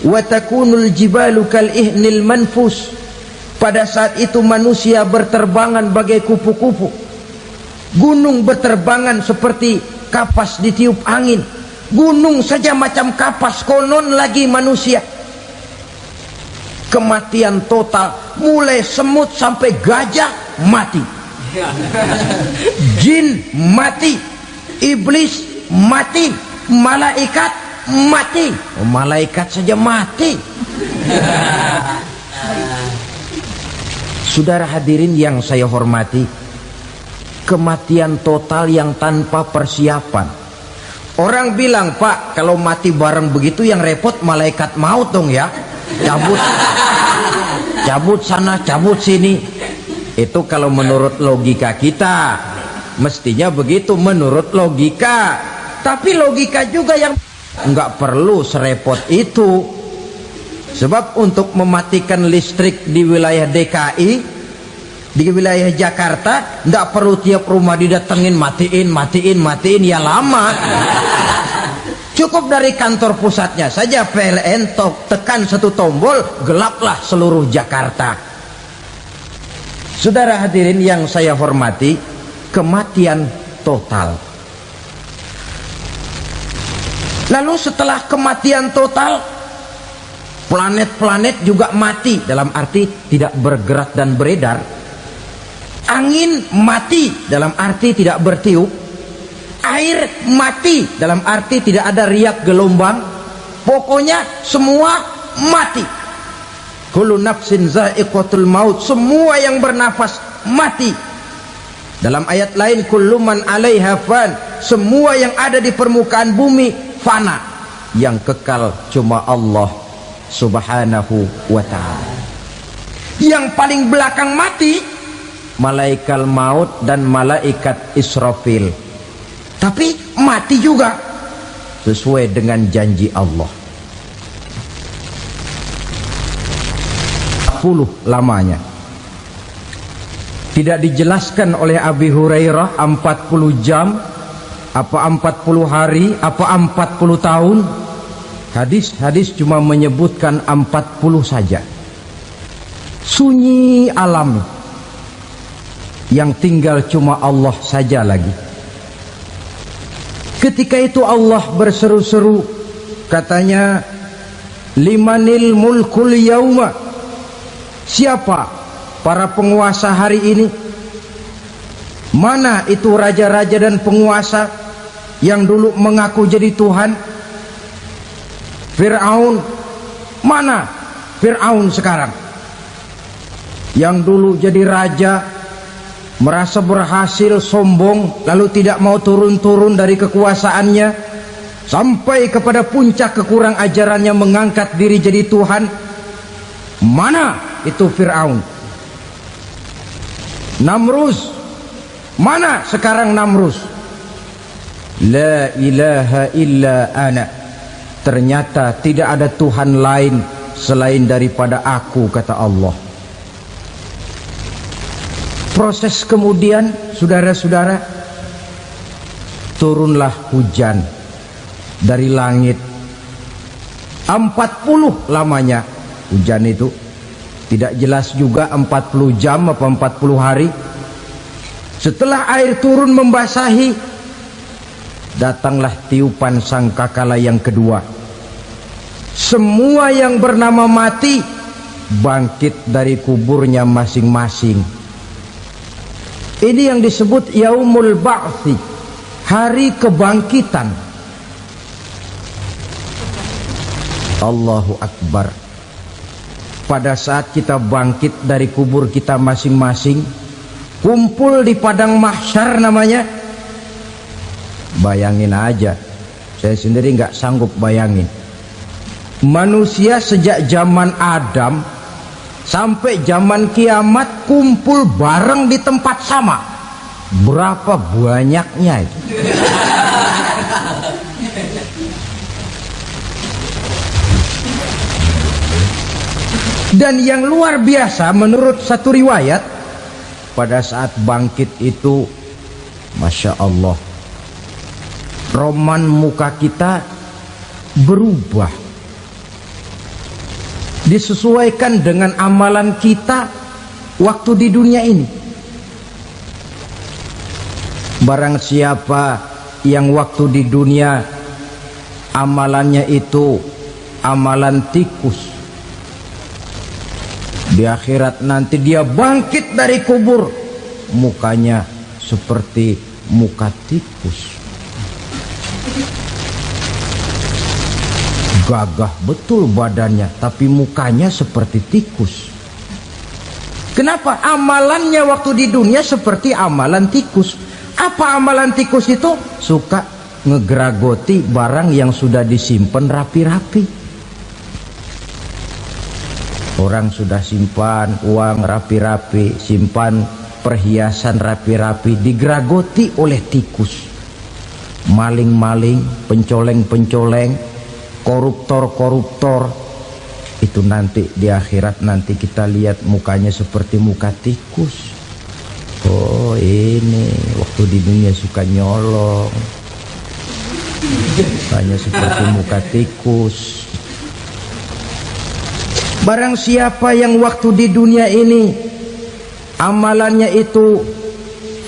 Speaker 1: wa takunul jibalu kal ihnil manfus. Pada saat itu manusia berterbangan bagai kupu-kupu, gunung berterbangan seperti kapas ditiup angin. Gunung saja macam kapas, konon lagi manusia. Kematian total, mulai semut sampai gajah mati, jin mati, iblis mati, malaikat mati. Oh, malaikat saja mati. Saudara hadirin yang saya hormati, kematian total yang tanpa persiapan. Orang bilang, Pak, kalau mati bareng begitu yang repot malaikat maut dong ya. Cabut sana, cabut sini. Itu kalau menurut logika kita, mestinya begitu menurut logika. Tapi logika juga yang nggak perlu serepot itu. Sebab untuk mematikan listrik di wilayah DKI, di wilayah Jakarta, nggak perlu tiap rumah didatengin, matiin, ya lama. Cukup dari kantor pusatnya saja PLN, tekan satu tombol, gelaplah seluruh Jakarta. Saudara hadirin yang saya hormati, kematian total. Lalu setelah kematian total, planet-planet juga mati, dalam arti tidak bergerak dan beredar. Angin mati, dalam arti tidak bertiup. Air mati, dalam arti tidak ada riak gelombang. Pokoknya semua mati. Kullu nafsin za'iqatul maut, semua yang bernafas mati. Dalam ayat lain, kullu man 'alaiha fan, semua yang ada di permukaan bumi fana. Yang kekal cuma Allah Subhanahu wa ta'ala. Yang paling belakang mati malaikat maut dan malaikat Israfil. Tapi mati juga sesuai dengan janji Allah. 40 lamanya. Tidak dijelaskan oleh Abi Hurairah 40 jam, apa 40 hari, apa 40 tahun. Hadis-hadis cuma menyebutkan 40 saja. Sunyi alam, yang tinggal cuma Allah saja lagi. Ketika itu Allah berseru-seru, katanya, limanil mulkul yauma, siapa para penguasa hari ini? Mana itu raja-raja dan penguasa yang dulu mengaku jadi Tuhan? Fir'aun, mana Fir'aun sekarang? Yang dulu jadi raja, merasa berhasil, sombong, lalu tidak mau turun-turun dari kekuasaannya, sampai kepada puncak kekurang ajarannya mengangkat diri jadi Tuhan. Mana itu Fir'aun? Namrus, mana sekarang Namrus? La ilaha illa ana, ternyata tidak ada Tuhan lain selain daripada aku, kata Allah. Proses kemudian, saudara-saudara, turunlah hujan dari langit. 40 lamanya hujan itu. Tidak jelas juga 40 jam apa 40 hari. Setelah air turun membasahi, datanglah tiupan sangkakala yang kedua. Semua yang bernama mati bangkit dari kuburnya masing-masing. Ini yang disebut Yaumul Ba'thi, hari kebangkitan. Allahu Akbar. Pada saat kita bangkit dari kubur kita masing-masing, kumpul di padang mahsyar namanya. Bayangin aja, saya sendiri nggak sanggup bayangin. Manusia sejak zaman Adam sampai zaman kiamat kumpul bareng di tempat sama. Berapa banyaknya itu? Dan yang luar biasa menurut satu riwayat, pada saat bangkit itu, Masya Allah, roman muka kita berubah, disesuaikan dengan amalan kita waktu di dunia ini. Barang siapa yang waktu di dunia amalannya itu amalan tikus, di akhirat nanti dia bangkit dari kubur, mukanya seperti muka tikus. Gagah betul badannya, tapi mukanya seperti tikus. Kenapa? Amalannya waktu di dunia seperti amalan tikus. Apa amalan tikus itu? Suka ngegeragoti barang yang sudah disimpan rapi-rapi. Orang sudah simpan uang rapi-rapi, simpan perhiasan rapi-rapi, digeragoti oleh tikus. Maling-maling, pencoleng-pencoleng, koruptor-koruptor, itu nanti di akhirat nanti kita lihat mukanya seperti muka tikus. Oh, ini waktu di dunia suka nyolong, mukanya seperti muka tikus. Barang siapa yang waktu di dunia ini amalannya itu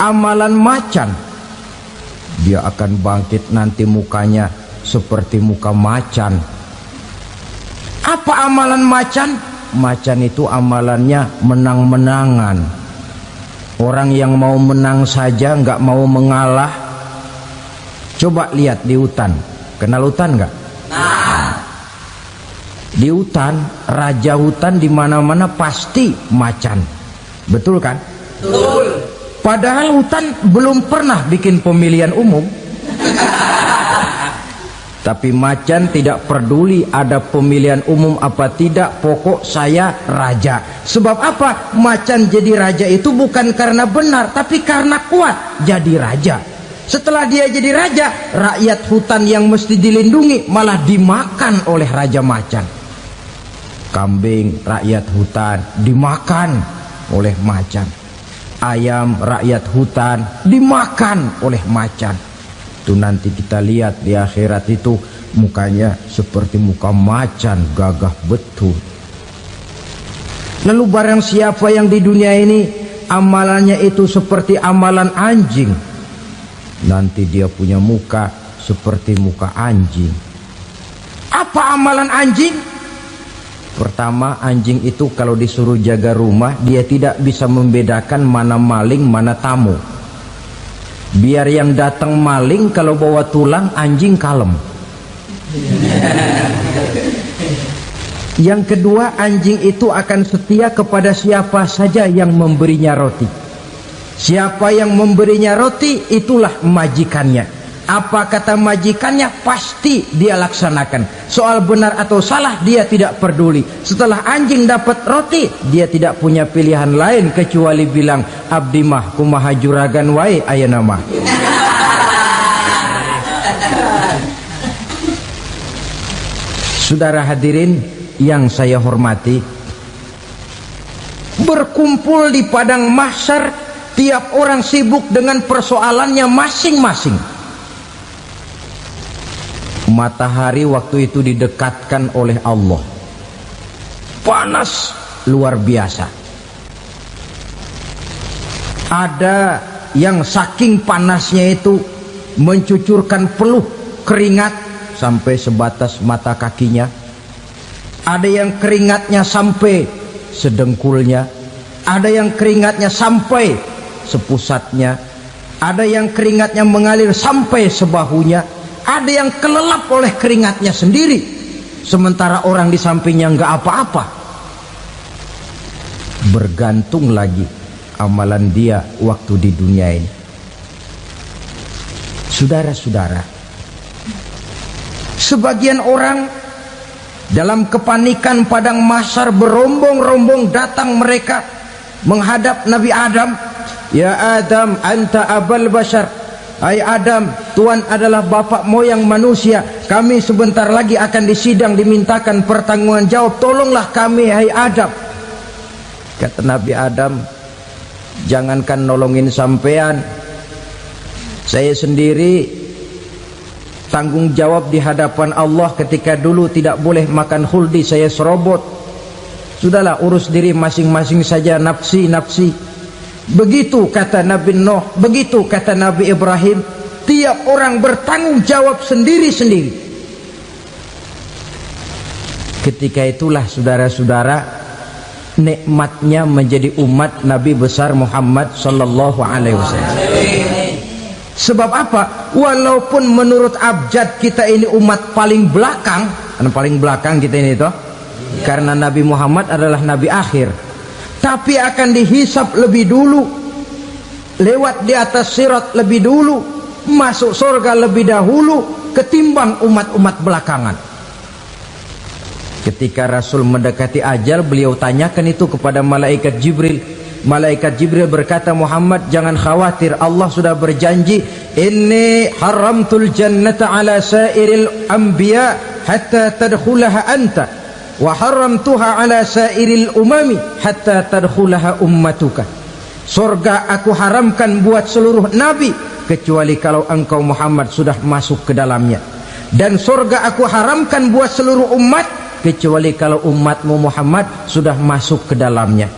Speaker 1: amalan macan, dia akan bangkit nanti mukanya seperti muka macan. Apa amalan macan? Macan itu amalannya menang-menangan. Orang yang mau menang saja nggak mau mengalah. Coba lihat di hutan, kenal hutan nggak? Di hutan, raja hutan di mana-mana pasti macan, betul kan? Betul. Padahal hutan belum pernah bikin pemilihan umum. Tapi macan tidak peduli ada pemilihan umum apa tidak, pokok saya raja. Sebab apa? Macan jadi raja itu bukan karena benar, tapi karena kuat jadi raja. Setelah dia jadi raja, rakyat hutan yang mesti dilindungi malah dimakan oleh raja macan. Kambing rakyat hutan dimakan oleh macan. Ayam rakyat hutan dimakan oleh macan. Itu nanti kita lihat di akhirat itu mukanya seperti muka macan, gagah betul. Lalu barang siapa yang di dunia ini amalannya itu seperti amalan anjing, nanti dia punya muka seperti muka anjing. Apa amalan anjing? Pertama, anjing itu kalau disuruh jaga rumah, dia tidak bisa membedakan mana maling, mana tamu. Biar yang datang maling, kalau bawa tulang, anjing kalem. Yang kedua, anjing itu akan setia kepada siapa saja yang memberinya roti. Siapa yang memberinya roti, itulah majikannya. Apa kata majikannya, pasti dia laksanakan. Soal benar atau salah dia tidak peduli. Setelah anjing dapat roti, dia tidak punya pilihan lain kecuali bilang, abdi mah kumaha juragan wae ayeuna mah. Saudara hadirin yang saya hormati, berkumpul di padang mahsyar, tiap orang sibuk dengan persoalannya masing-masing. Matahari waktu itu didekatkan oleh Allah, panas luar biasa. Ada yang saking panasnya itu mencucurkan peluh keringat sampai sebatas mata kakinya. Ada yang keringatnya sampai sedengkulnya, ada yang keringatnya sampai sepusatnya, ada yang keringatnya mengalir sampai sebahunya, ada yang kelelap oleh keringatnya sendiri, sementara orang di sampingnya nggak apa-apa. Bergantung lagi amalan dia waktu di dunia ini. Saudara-saudara, sebagian orang dalam kepanikan padang mahsyar berombong-rombong datang mereka menghadap Nabi Adam. Ya Adam, anta abal bashar. Hai Adam, Tuhan adalah bapak moyang manusia. Kami sebentar lagi akan disidang, dimintakan pertanggungan jawab. Tolonglah kami, hai Adam. Kata Nabi Adam, jangankan nolongin sampean, saya sendiri tanggung jawab di hadapan Allah ketika dulu tidak boleh makan khuldi, saya serobot. Sudahlah, urus diri masing-masing saja, nafsi. Begitu kata Nabi Nuh, begitu kata Nabi Ibrahim. Tiap orang bertanggung jawab sendiri-sendiri. Ketika itulah saudara-saudara, nikmatnya menjadi umat Nabi besar Muhammad sallallahu alaihi wasallam. Sebab apa? Walaupun menurut abjad kita ini umat paling belakang, paling belakang kita ini toh, karena Nabi Muhammad adalah Nabi akhir, tapi akan dihisap lebih dulu, lewat di atas sirat lebih dulu, masuk surga lebih dahulu ketimbang umat-umat belakangan. Ketika Rasul mendekati ajal, beliau tanyakan itu kepada malaikat Jibril. Malaikat Jibril berkata, Muhammad jangan khawatir, Allah sudah berjanji, inni haramtul jannata ala sairil anbiya hatta tadkhulaha anta wa haramtuha ala sairil umami hatta tadkhulaha ummatuka. Surga aku haramkan buat seluruh nabi kecuali kalau engkau Muhammad sudah masuk ke dalamnya, dan surga aku haramkan buat seluruh umat kecuali kalau umatmu Muhammad sudah masuk ke dalamnya.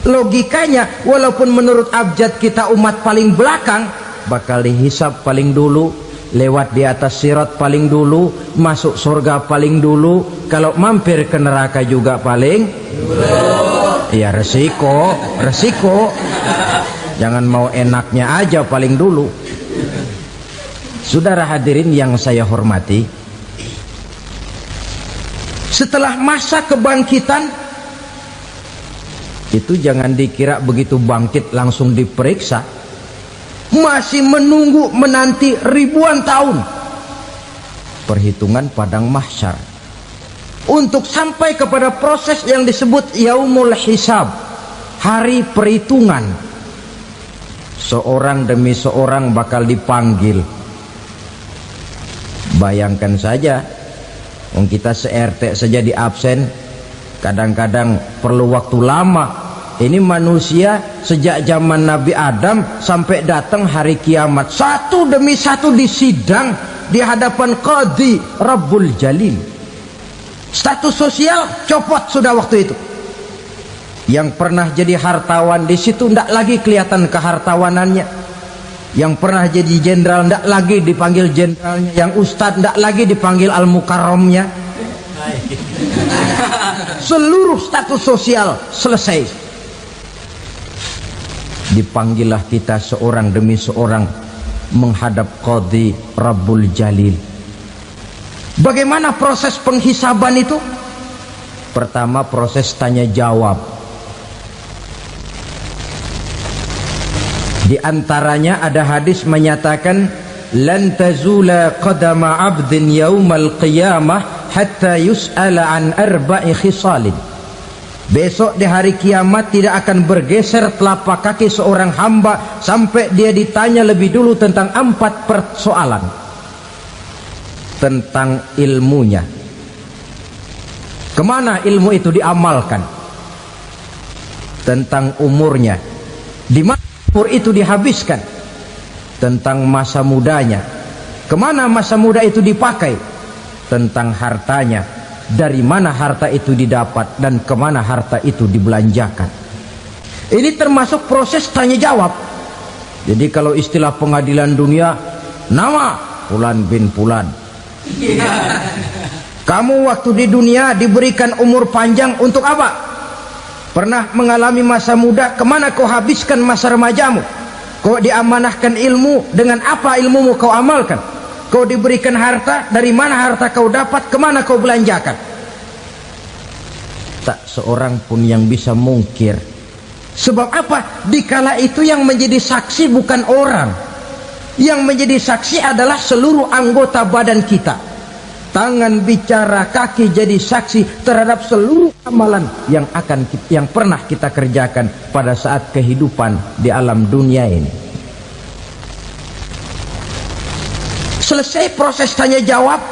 Speaker 1: Logikanya, walaupun menurut abjad kita umat paling belakang, bakal dihisap paling dulu, lewat di atas sirat paling dulu, masuk surga paling dulu, kalau mampir ke neraka juga paling dulu. Ya resiko. Jangan mau enaknya aja paling dulu. Saudara hadirin yang saya hormati, setelah masa kebangkitan itu jangan dikira begitu bangkit langsung diperiksa, masih menunggu menanti ribuan tahun perhitungan padang mahsyar untuk sampai kepada proses yang disebut yaumul hisab, hari perhitungan. Seorang demi seorang bakal dipanggil. Bayangkan saja, kita se-RT saja di absen, kadang-kadang perlu waktu lama. Ini manusia sejak zaman Nabi Adam sampai datang hari kiamat, satu demi satu disidang di hadapan Qadhi Rabbul Jalil. Status sosial copot sudah waktu itu. Yang pernah jadi hartawan di situ tidak lagi kelihatan kehartawanannya. Yang pernah jadi jenderal tidak lagi dipanggil jenderalnya. Yang ustadz tidak lagi dipanggil al-mukarramnya. Seluruh status sosial selesai. Dipanggillah kita seorang demi seorang menghadap Qadhi Rabbul Jalil. Bagaimana proses penghisaban itu? Pertama, proses tanya jawab. Di antaranya ada hadis menyatakan, lan tazula qadama 'abdin yaumal qiyamah hatta yus'ala an arba'i khisalin. Besok di hari kiamat tidak akan bergeser telapak kaki seorang hamba sampai dia ditanya lebih dulu tentang 4 persoalan. Tentang ilmunya, kemana ilmu itu diamalkan. Tentang umurnya, di mana umur itu dihabiskan. Tentang masa mudanya, kemana masa muda itu dipakai. tentang hartanya, dari mana harta itu didapat dan kemana harta itu dibelanjakan. Ini termasuk proses tanya jawab. Jadi kalau istilah pengadilan dunia, nama Fulan bin Fulan. Kamu waktu di dunia diberikan umur panjang untuk apa? Pernah mengalami masa muda, kemana kau habiskan masa remajamu? Kau diamanahkan ilmu, dengan apa ilmumu kau amalkan? Kau diberikan harta, dari mana harta kau dapat, kemana kau belanjakan? Tak seorang pun yang bisa mungkir. Sebab apa? Dikala itu yang menjadi saksi bukan orang. Yang menjadi saksi adalah seluruh anggota badan kita. Tangan bicara, kaki jadi saksi terhadap seluruh amalan yang pernah kita kerjakan pada saat kehidupan di alam dunia ini. Selesai proses tanya jawab,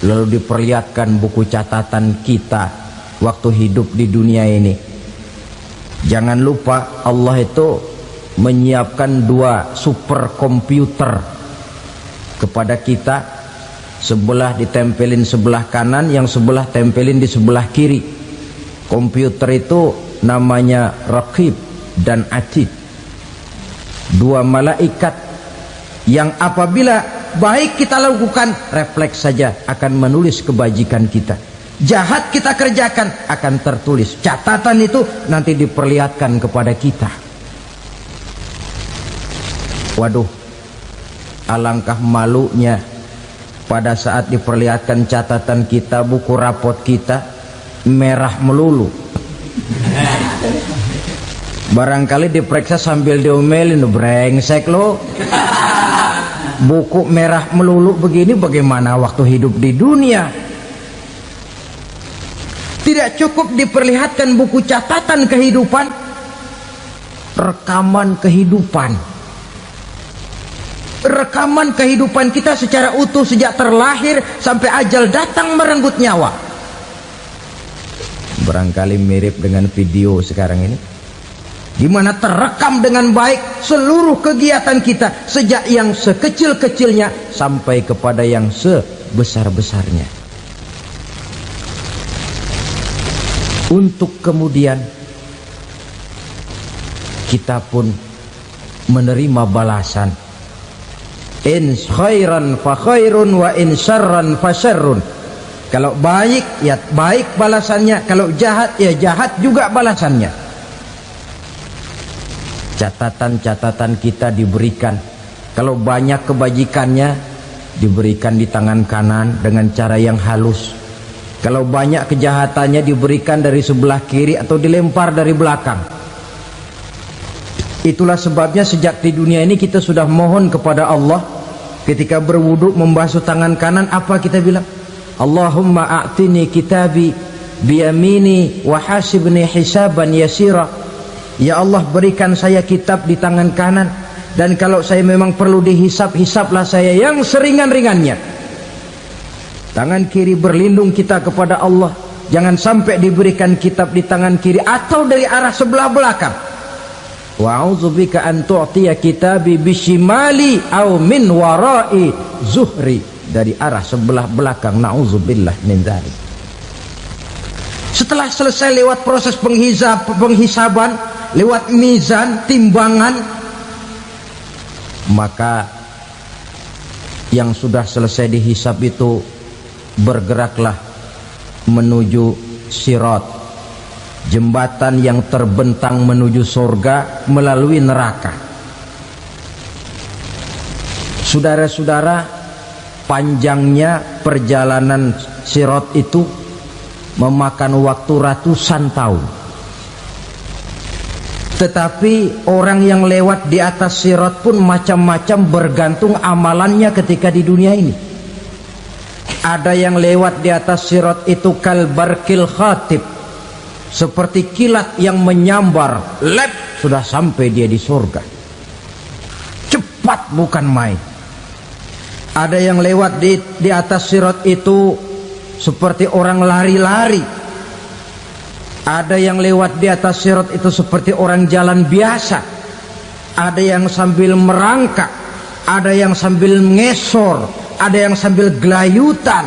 Speaker 1: lalu diperlihatkan buku catatan kita waktu hidup di dunia ini. Jangan lupa Allah itu menyiapkan 2 superkomputer kepada kita, sebelah ditempelin sebelah kanan, yang sebelah tempelin di sebelah kiri. Komputer itu namanya Raqib dan Atid, 2 malaikat yang apabila baik kita lakukan, refleks saja akan menulis kebajikan kita. Jahat kita kerjakan, akan tertulis. Catatan itu nanti diperlihatkan kepada kita. Waduh, alangkah malunya pada saat diperlihatkan catatan kita, buku rapot kita merah melulu. Barangkali diperiksa sambil diomelin, brengsek lo. Buku merah melulu begini, bagaimana waktu hidup di dunia? Tidak cukup diperlihatkan buku catatan kehidupan, rekaman kehidupan. Rekaman kehidupan kita secara utuh sejak terlahir sampai ajal datang merenggut nyawa. Barangkali mirip dengan video sekarang ini, di mana terekam dengan baik seluruh kegiatan kita, sejak yang sekecil-kecilnya sampai kepada yang sebesar-besarnya. Untuk kemudian kita pun menerima balasan. In khairan fa khairun wa in syarran fa syarrun. Kalau baik ya baik balasannya, kalau jahat ya jahat juga balasannya. Catatan-catatan kita diberikan. Kalau banyak kebajikannya diberikan di tangan kanan dengan cara yang halus. Kalau banyak kejahatannya diberikan dari sebelah kiri atau dilempar dari belakang. Itulah sebabnya sejak di dunia ini kita sudah mohon kepada Allah. Ketika berwudu membasuh tangan kanan, apa kita bilang? Allahumma a'tini kitabi biyamini wa hasibni hisaban yasira. Ya Allah, berikan saya kitab di tangan kanan, dan kalau saya memang perlu dihisap, hisaplah saya yang seringan-ringannya. Tangan kiri berlindung kita kepada Allah, jangan sampai diberikan kitab di tangan kiri atau dari arah sebelah belakang. Wa a'udzubika an tu'tiya kitabi bishimali aw min wara'i zuhri, dari arah sebelah belakang. Na'udzubillah min dzalik. Setelah selesai lewat proses penghisaban, lewat mizan, timbangan, maka yang sudah selesai dihisab itu bergeraklah menuju sirat, jembatan yang terbentang menuju surga melalui neraka. Saudara-saudara, panjangnya perjalanan sirat itu memakan waktu ratusan tahun. Tetapi orang yang lewat di atas sirat pun macam-macam, bergantung amalannya ketika di dunia ini. Ada yang lewat di atas sirat itu kal barkil khatib, seperti kilat yang menyambar, lep, sudah sampai dia di surga. Cepat bukan main. Ada yang lewat di atas sirat itu seperti orang lari-lari. Ada yang lewat di atas sirat itu seperti orang jalan biasa. Ada yang sambil merangkak, ada yang sambil ngesor, ada yang sambil gelayutan,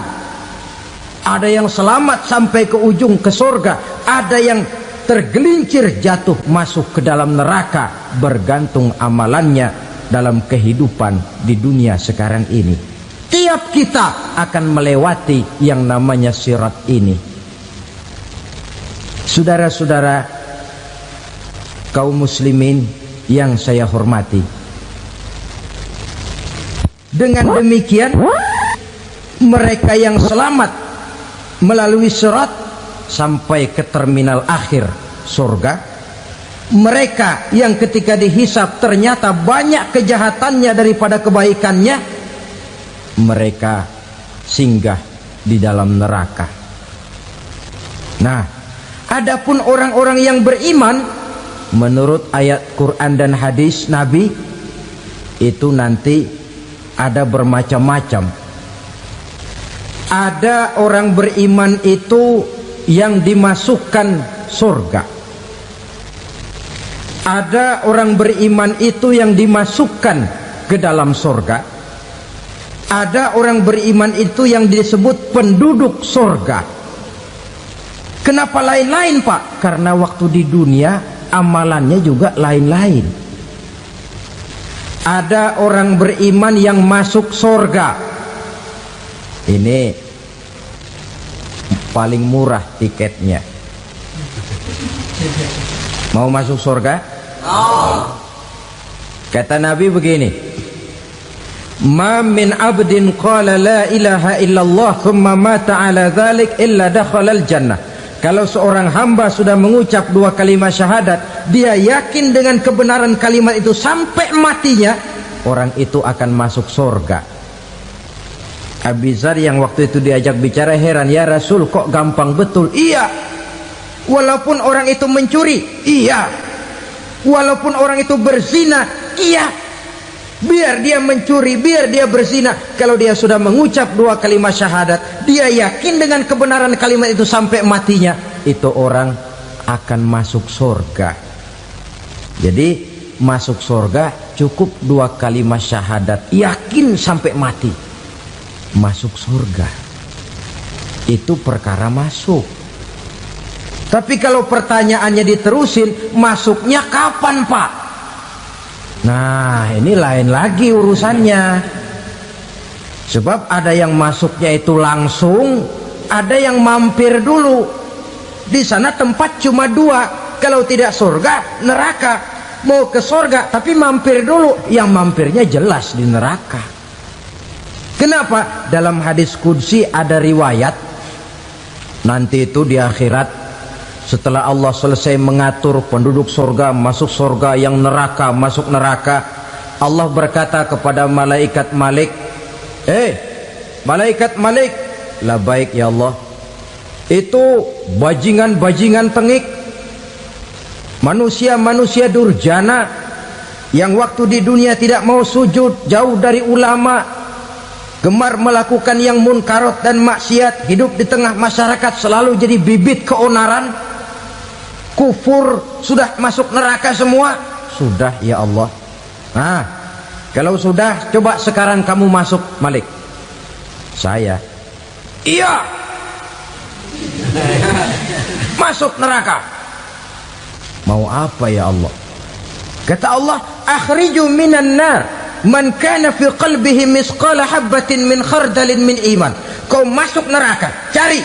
Speaker 1: ada yang selamat sampai ke ujung ke surga, ada yang tergelincir jatuh masuk ke dalam neraka, bergantung amalannya dalam kehidupan di dunia sekarang ini. Tiap kita akan melewati yang namanya sirat ini. Saudara-saudara kaum muslimin yang saya hormati, dengan demikian mereka yang selamat melalui sirat sampai ke terminal akhir surga, mereka yang ketika dihisab ternyata banyak kejahatannya daripada kebaikannya, mereka singgah di dalam neraka. Nah, adapun orang-orang yang beriman menurut ayat Quran dan hadis Nabi itu nanti ada bermacam-macam. Ada orang beriman itu yang dimasukkan surga. Ada orang beriman itu yang dimasukkan ke dalam surga. Ada orang beriman itu yang disebut penduduk surga. Kenapa lain-lain, Pak? Karena waktu di dunia amalannya juga lain-lain. Ada orang beriman yang masuk surga. Ini paling murah tiketnya. Mau masuk surga? Kata Nabi begini, ma min abdin qala la ilaha illallah thumma mata ala dhalik illa dakhalal jannah. Kalau seorang hamba sudah mengucap dua kalimat syahadat, dia yakin dengan kebenaran kalimat itu sampai matinya, orang itu akan masuk surga. Abi Dzar yang waktu itu diajak bicara heran, ya Rasul kok gampang betul? Iya, walaupun orang itu mencuri, iya, walaupun orang itu berzina, iya, biar dia mencuri, biar dia berzina, kalau dia sudah mengucap dua kalimat syahadat, dia yakin dengan kebenaran kalimat itu sampai matinya, itu orang akan masuk surga. Jadi masuk surga cukup dua kalimat syahadat, yakin sampai mati, masuk surga. Itu perkara masuk. Tapi kalau pertanyaannya diterusin, masuknya kapan, Pak? Nah, ini lain lagi urusannya. Sebab ada yang masuknya itu langsung, ada yang mampir dulu. Di sana tempat cuma dua, kalau tidak surga, neraka. Mau ke surga tapi mampir dulu, yang mampirnya jelas di neraka. Kenapa? Dalam hadis qudsi ada riwayat, nanti itu di akhirat, setelah Allah selesai mengatur penduduk surga masuk surga, yang neraka masuk neraka, Allah berkata kepada malaikat Malik, malaikat Malik, labaik ya Allah, itu bajingan-bajingan tengik, manusia-manusia durjana yang waktu di dunia tidak mau sujud, jauh dari ulama, gemar melakukan yang munkarat dan maksiat, hidup di tengah masyarakat selalu jadi bibit keonaran, kufur, sudah masuk neraka semua. Sudah ya Allah. Nah, kalau sudah, coba sekarang kamu masuk, Malik. Saya, iya, masuk neraka. Mau apa ya Allah? Kata Allah, akhriju minan nar man kana fi qalbihi misqala habatin min khardalin min iman. Kau masuk neraka, cari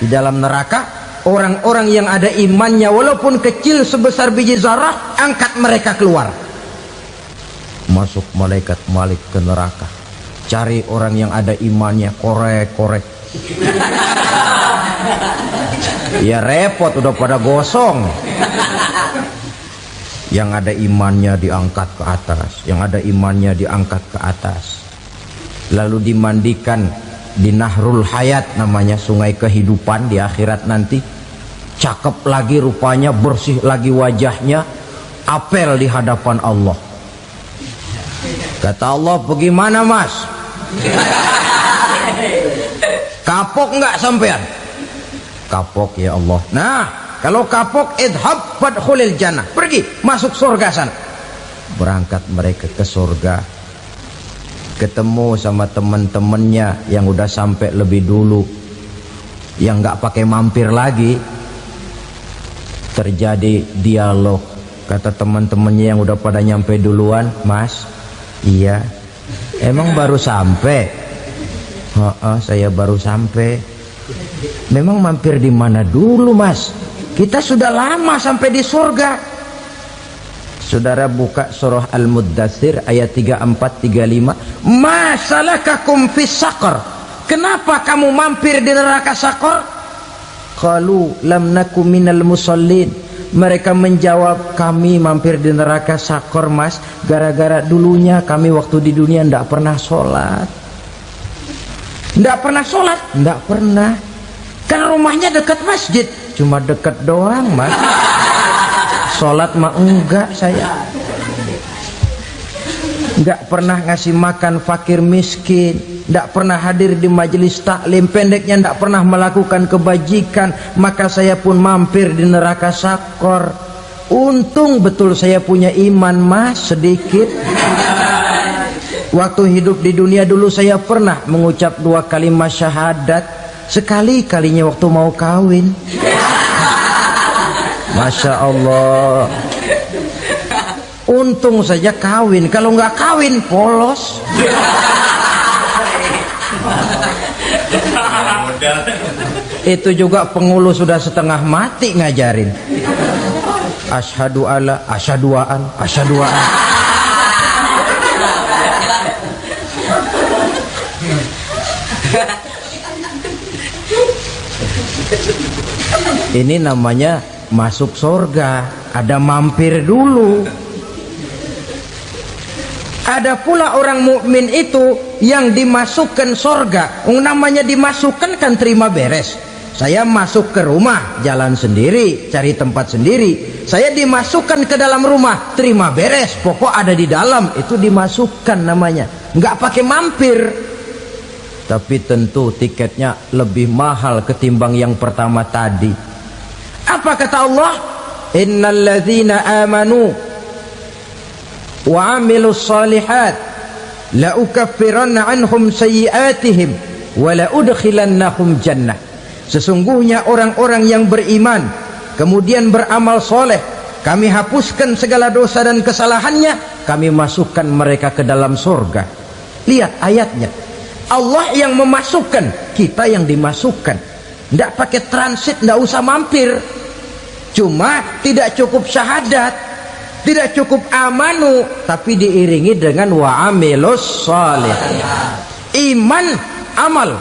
Speaker 1: di dalam neraka orang-orang yang ada imannya walaupun kecil sebesar biji zarah, angkat mereka keluar. Masuk malaikat Malik ke neraka, cari orang yang ada imannya, korek-korek. Ya repot, udah pada gosong. Yang ada imannya diangkat ke atas, yang ada imannya diangkat ke atas, lalu dimandikan di Nahrul Hayat, namanya sungai kehidupan di akhirat nanti. Cakep lagi rupanya, bersih lagi wajahnya, apel di hadapan Allah. Kata Allah, bagaimana mas? Kapok nggak sampean? Kapok ya Allah. Nah, kalau kapok, idhab fadkhulil jannah, pergi masuk surga sana. Berangkat mereka ke surga. ketemu sama teman-temannya yang udah sampai lebih dulu, yang nggak pakai mampir lagi. Terjadi dialog. Kata teman-temannya yang udah pada nyampe duluan, "Mas, iya, emang baru sampai?" Saya baru sampai." "Memang mampir di mana dulu, Mas? Kita sudah lama sampai di surga." Saudara buka surah Al-Muddatsir ayat 34-35. "Ma salakakum fis saqar?" Kenapa kamu mampir di neraka Saqar? Qalu lam naku minal musallin. Mereka menjawab, kami mampir di neraka Saqar, Mas, gara-gara dulunya kami waktu di dunia tidak pernah sholat. Tidak pernah sholat? Tidak pernah. Kan rumahnya dekat masjid. Cuma dekat doang, Mas. Sholat mah enggak saya. Enggak pernah ngasih makan fakir miskin, enggak pernah hadir di majelis taklim, pendeknya enggak pernah melakukan kebajikan, maka saya pun mampir di neraka Saqar. Untung betul saya punya iman, Mas, sedikit. Waktu hidup di dunia dulu saya pernah mengucap 2 kalimat syahadat, sekali-kalinya waktu mau kawin. Masya Allah. Untung saja kawin, kalau nggak kawin polos. Itu juga pengulu sudah setengah mati ngajarin. Asyhadu alla, asyaduaan, asyaduaan. Ini namanya masuk surga, ada mampir dulu. Ada pula orang mukmin itu yang dimasukkan surga. Namanya dimasukkan kan terima beres. Saya masuk ke rumah, jalan sendiri, cari tempat sendiri. Saya dimasukkan ke dalam rumah, terima beres, pokok ada di dalam, itu dimasukkan namanya. Nggak pakai mampir. Tapi tentu tiketnya lebih mahal ketimbang yang pertama tadi. Apa kata Allah? Innal ladzina amanu wa amilus salihat la ukaffiranna anhum sayyi'atihim wa la udkhilannahum jannah. Sesungguhnya orang-orang yang beriman kemudian beramal soleh, kami hapuskan segala dosa dan kesalahannya, kami masukkan mereka ke dalam surga. Lihat ayatnya, Allah yang memasukkan, kita yang dimasukkan. Tidak pakai transit, tidak usah mampir. Cuma tidak cukup syahadat, tidak cukup amanu, tapi diiringi dengan wa'amilus salih. Iman, amal.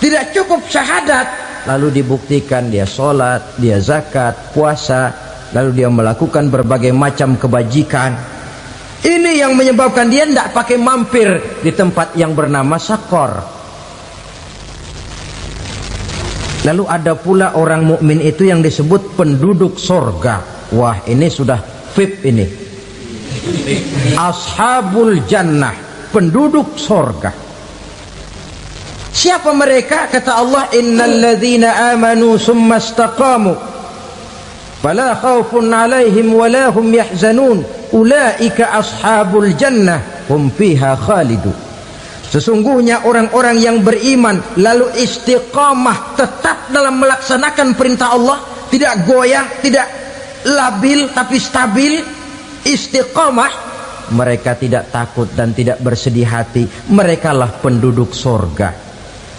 Speaker 1: Tidak cukup syahadat, lalu dibuktikan dia sholat, dia zakat, puasa, lalu dia melakukan berbagai macam kebajikan. Ini yang menyebabkan dia tidak pakai mampir di tempat yang bernama Saqar. Lalu ada pula orang mukmin itu yang disebut penduduk surga. Wah, ini sudah VIP ini. Ashabul jannah, penduduk surga. Siapa mereka? Kata Allah, innal ladzina amanu summa istaqamu fala khaufun 'alaihim wala hum yahzanun ulaika ashabul jannah hum fiha khalidun. Sesungguhnya orang-orang yang beriman lalu istiqamah, tetap dalam melaksanakan perintah Allah, tidak goyah, tidak labil tapi stabil, istiqamah, mereka tidak takut dan tidak bersedih hati. Merekalah penduduk surga.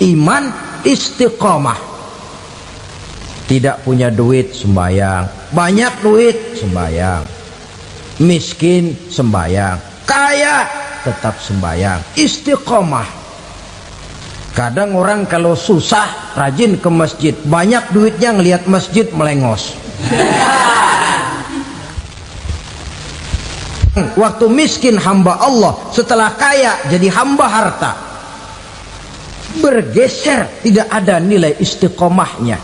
Speaker 1: Iman, istiqamah. Tidak punya duit, sembayang. Banyak duit, sembayang. Miskin, sembayang. Kaya, tetap sembayang. Istiqamah. Kadang orang kalau susah rajin ke masjid, banyak duitnya ngelihat masjid melengos. Waktu miskin hamba Allah, setelah kaya jadi hamba harta. Bergeser, tidak ada nilai istiqomahnya.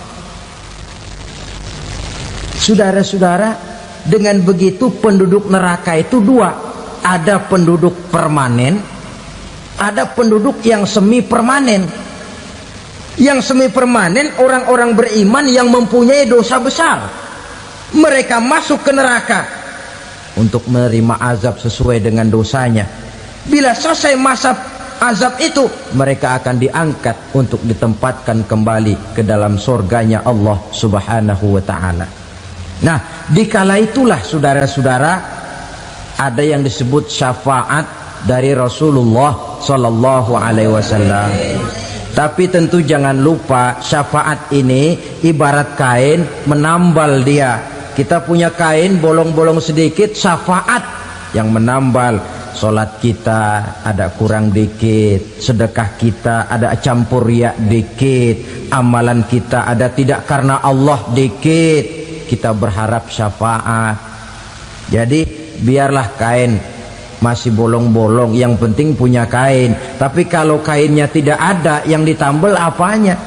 Speaker 1: Saudara-saudara, dengan begitu penduduk neraka itu dua. Ada penduduk permanen, ada penduduk yang semi permanen. Yang semi permanen orang-orang beriman yang mempunyai dosa besar. Mereka masuk ke neraka untuk menerima azab sesuai dengan dosanya. Bila selesai masa azab itu, mereka akan diangkat untuk ditempatkan kembali ke dalam surganya Allah Subhanahu wa ta'ala. Nah, dikala itulah saudara-saudara, ada yang disebut syafaat dari Rasulullah Sallallahu Alaihi Wasallam. Tapi tentu jangan lupa, syafaat ini ibarat kain menambal dia. Kita punya kain bolong-bolong sedikit, syafaat yang menambal. Solat kita ada kurang dikit, sedekah kita ada campur riak dikit, amalan kita ada tidak karena Allah dikit, kita berharap syafaat. Jadi biarlah kain masih bolong-bolong, yang penting punya kain. Tapi kalau kainnya tidak ada, yang ditambal apanya?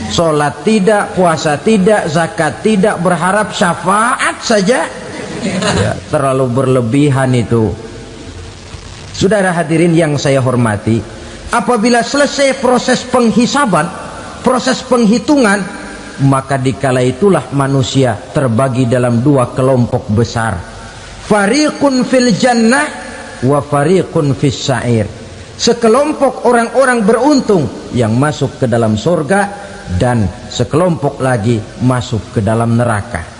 Speaker 1: Sholat tidak, puasa tidak, zakat tidak, berharap syafaat saja, ya, terlalu berlebihan itu. Saudara hadirin yang saya hormati, apabila selesai proses penghisaban, proses penghitungan, maka dikala itulah manusia terbagi dalam dua kelompok besar. Fariqun fil jannah wa fariqun fis sa'ir. Sekelompok orang-orang beruntung yang masuk ke dalam surga, dan sekelompok lagi masuk ke dalam neraka.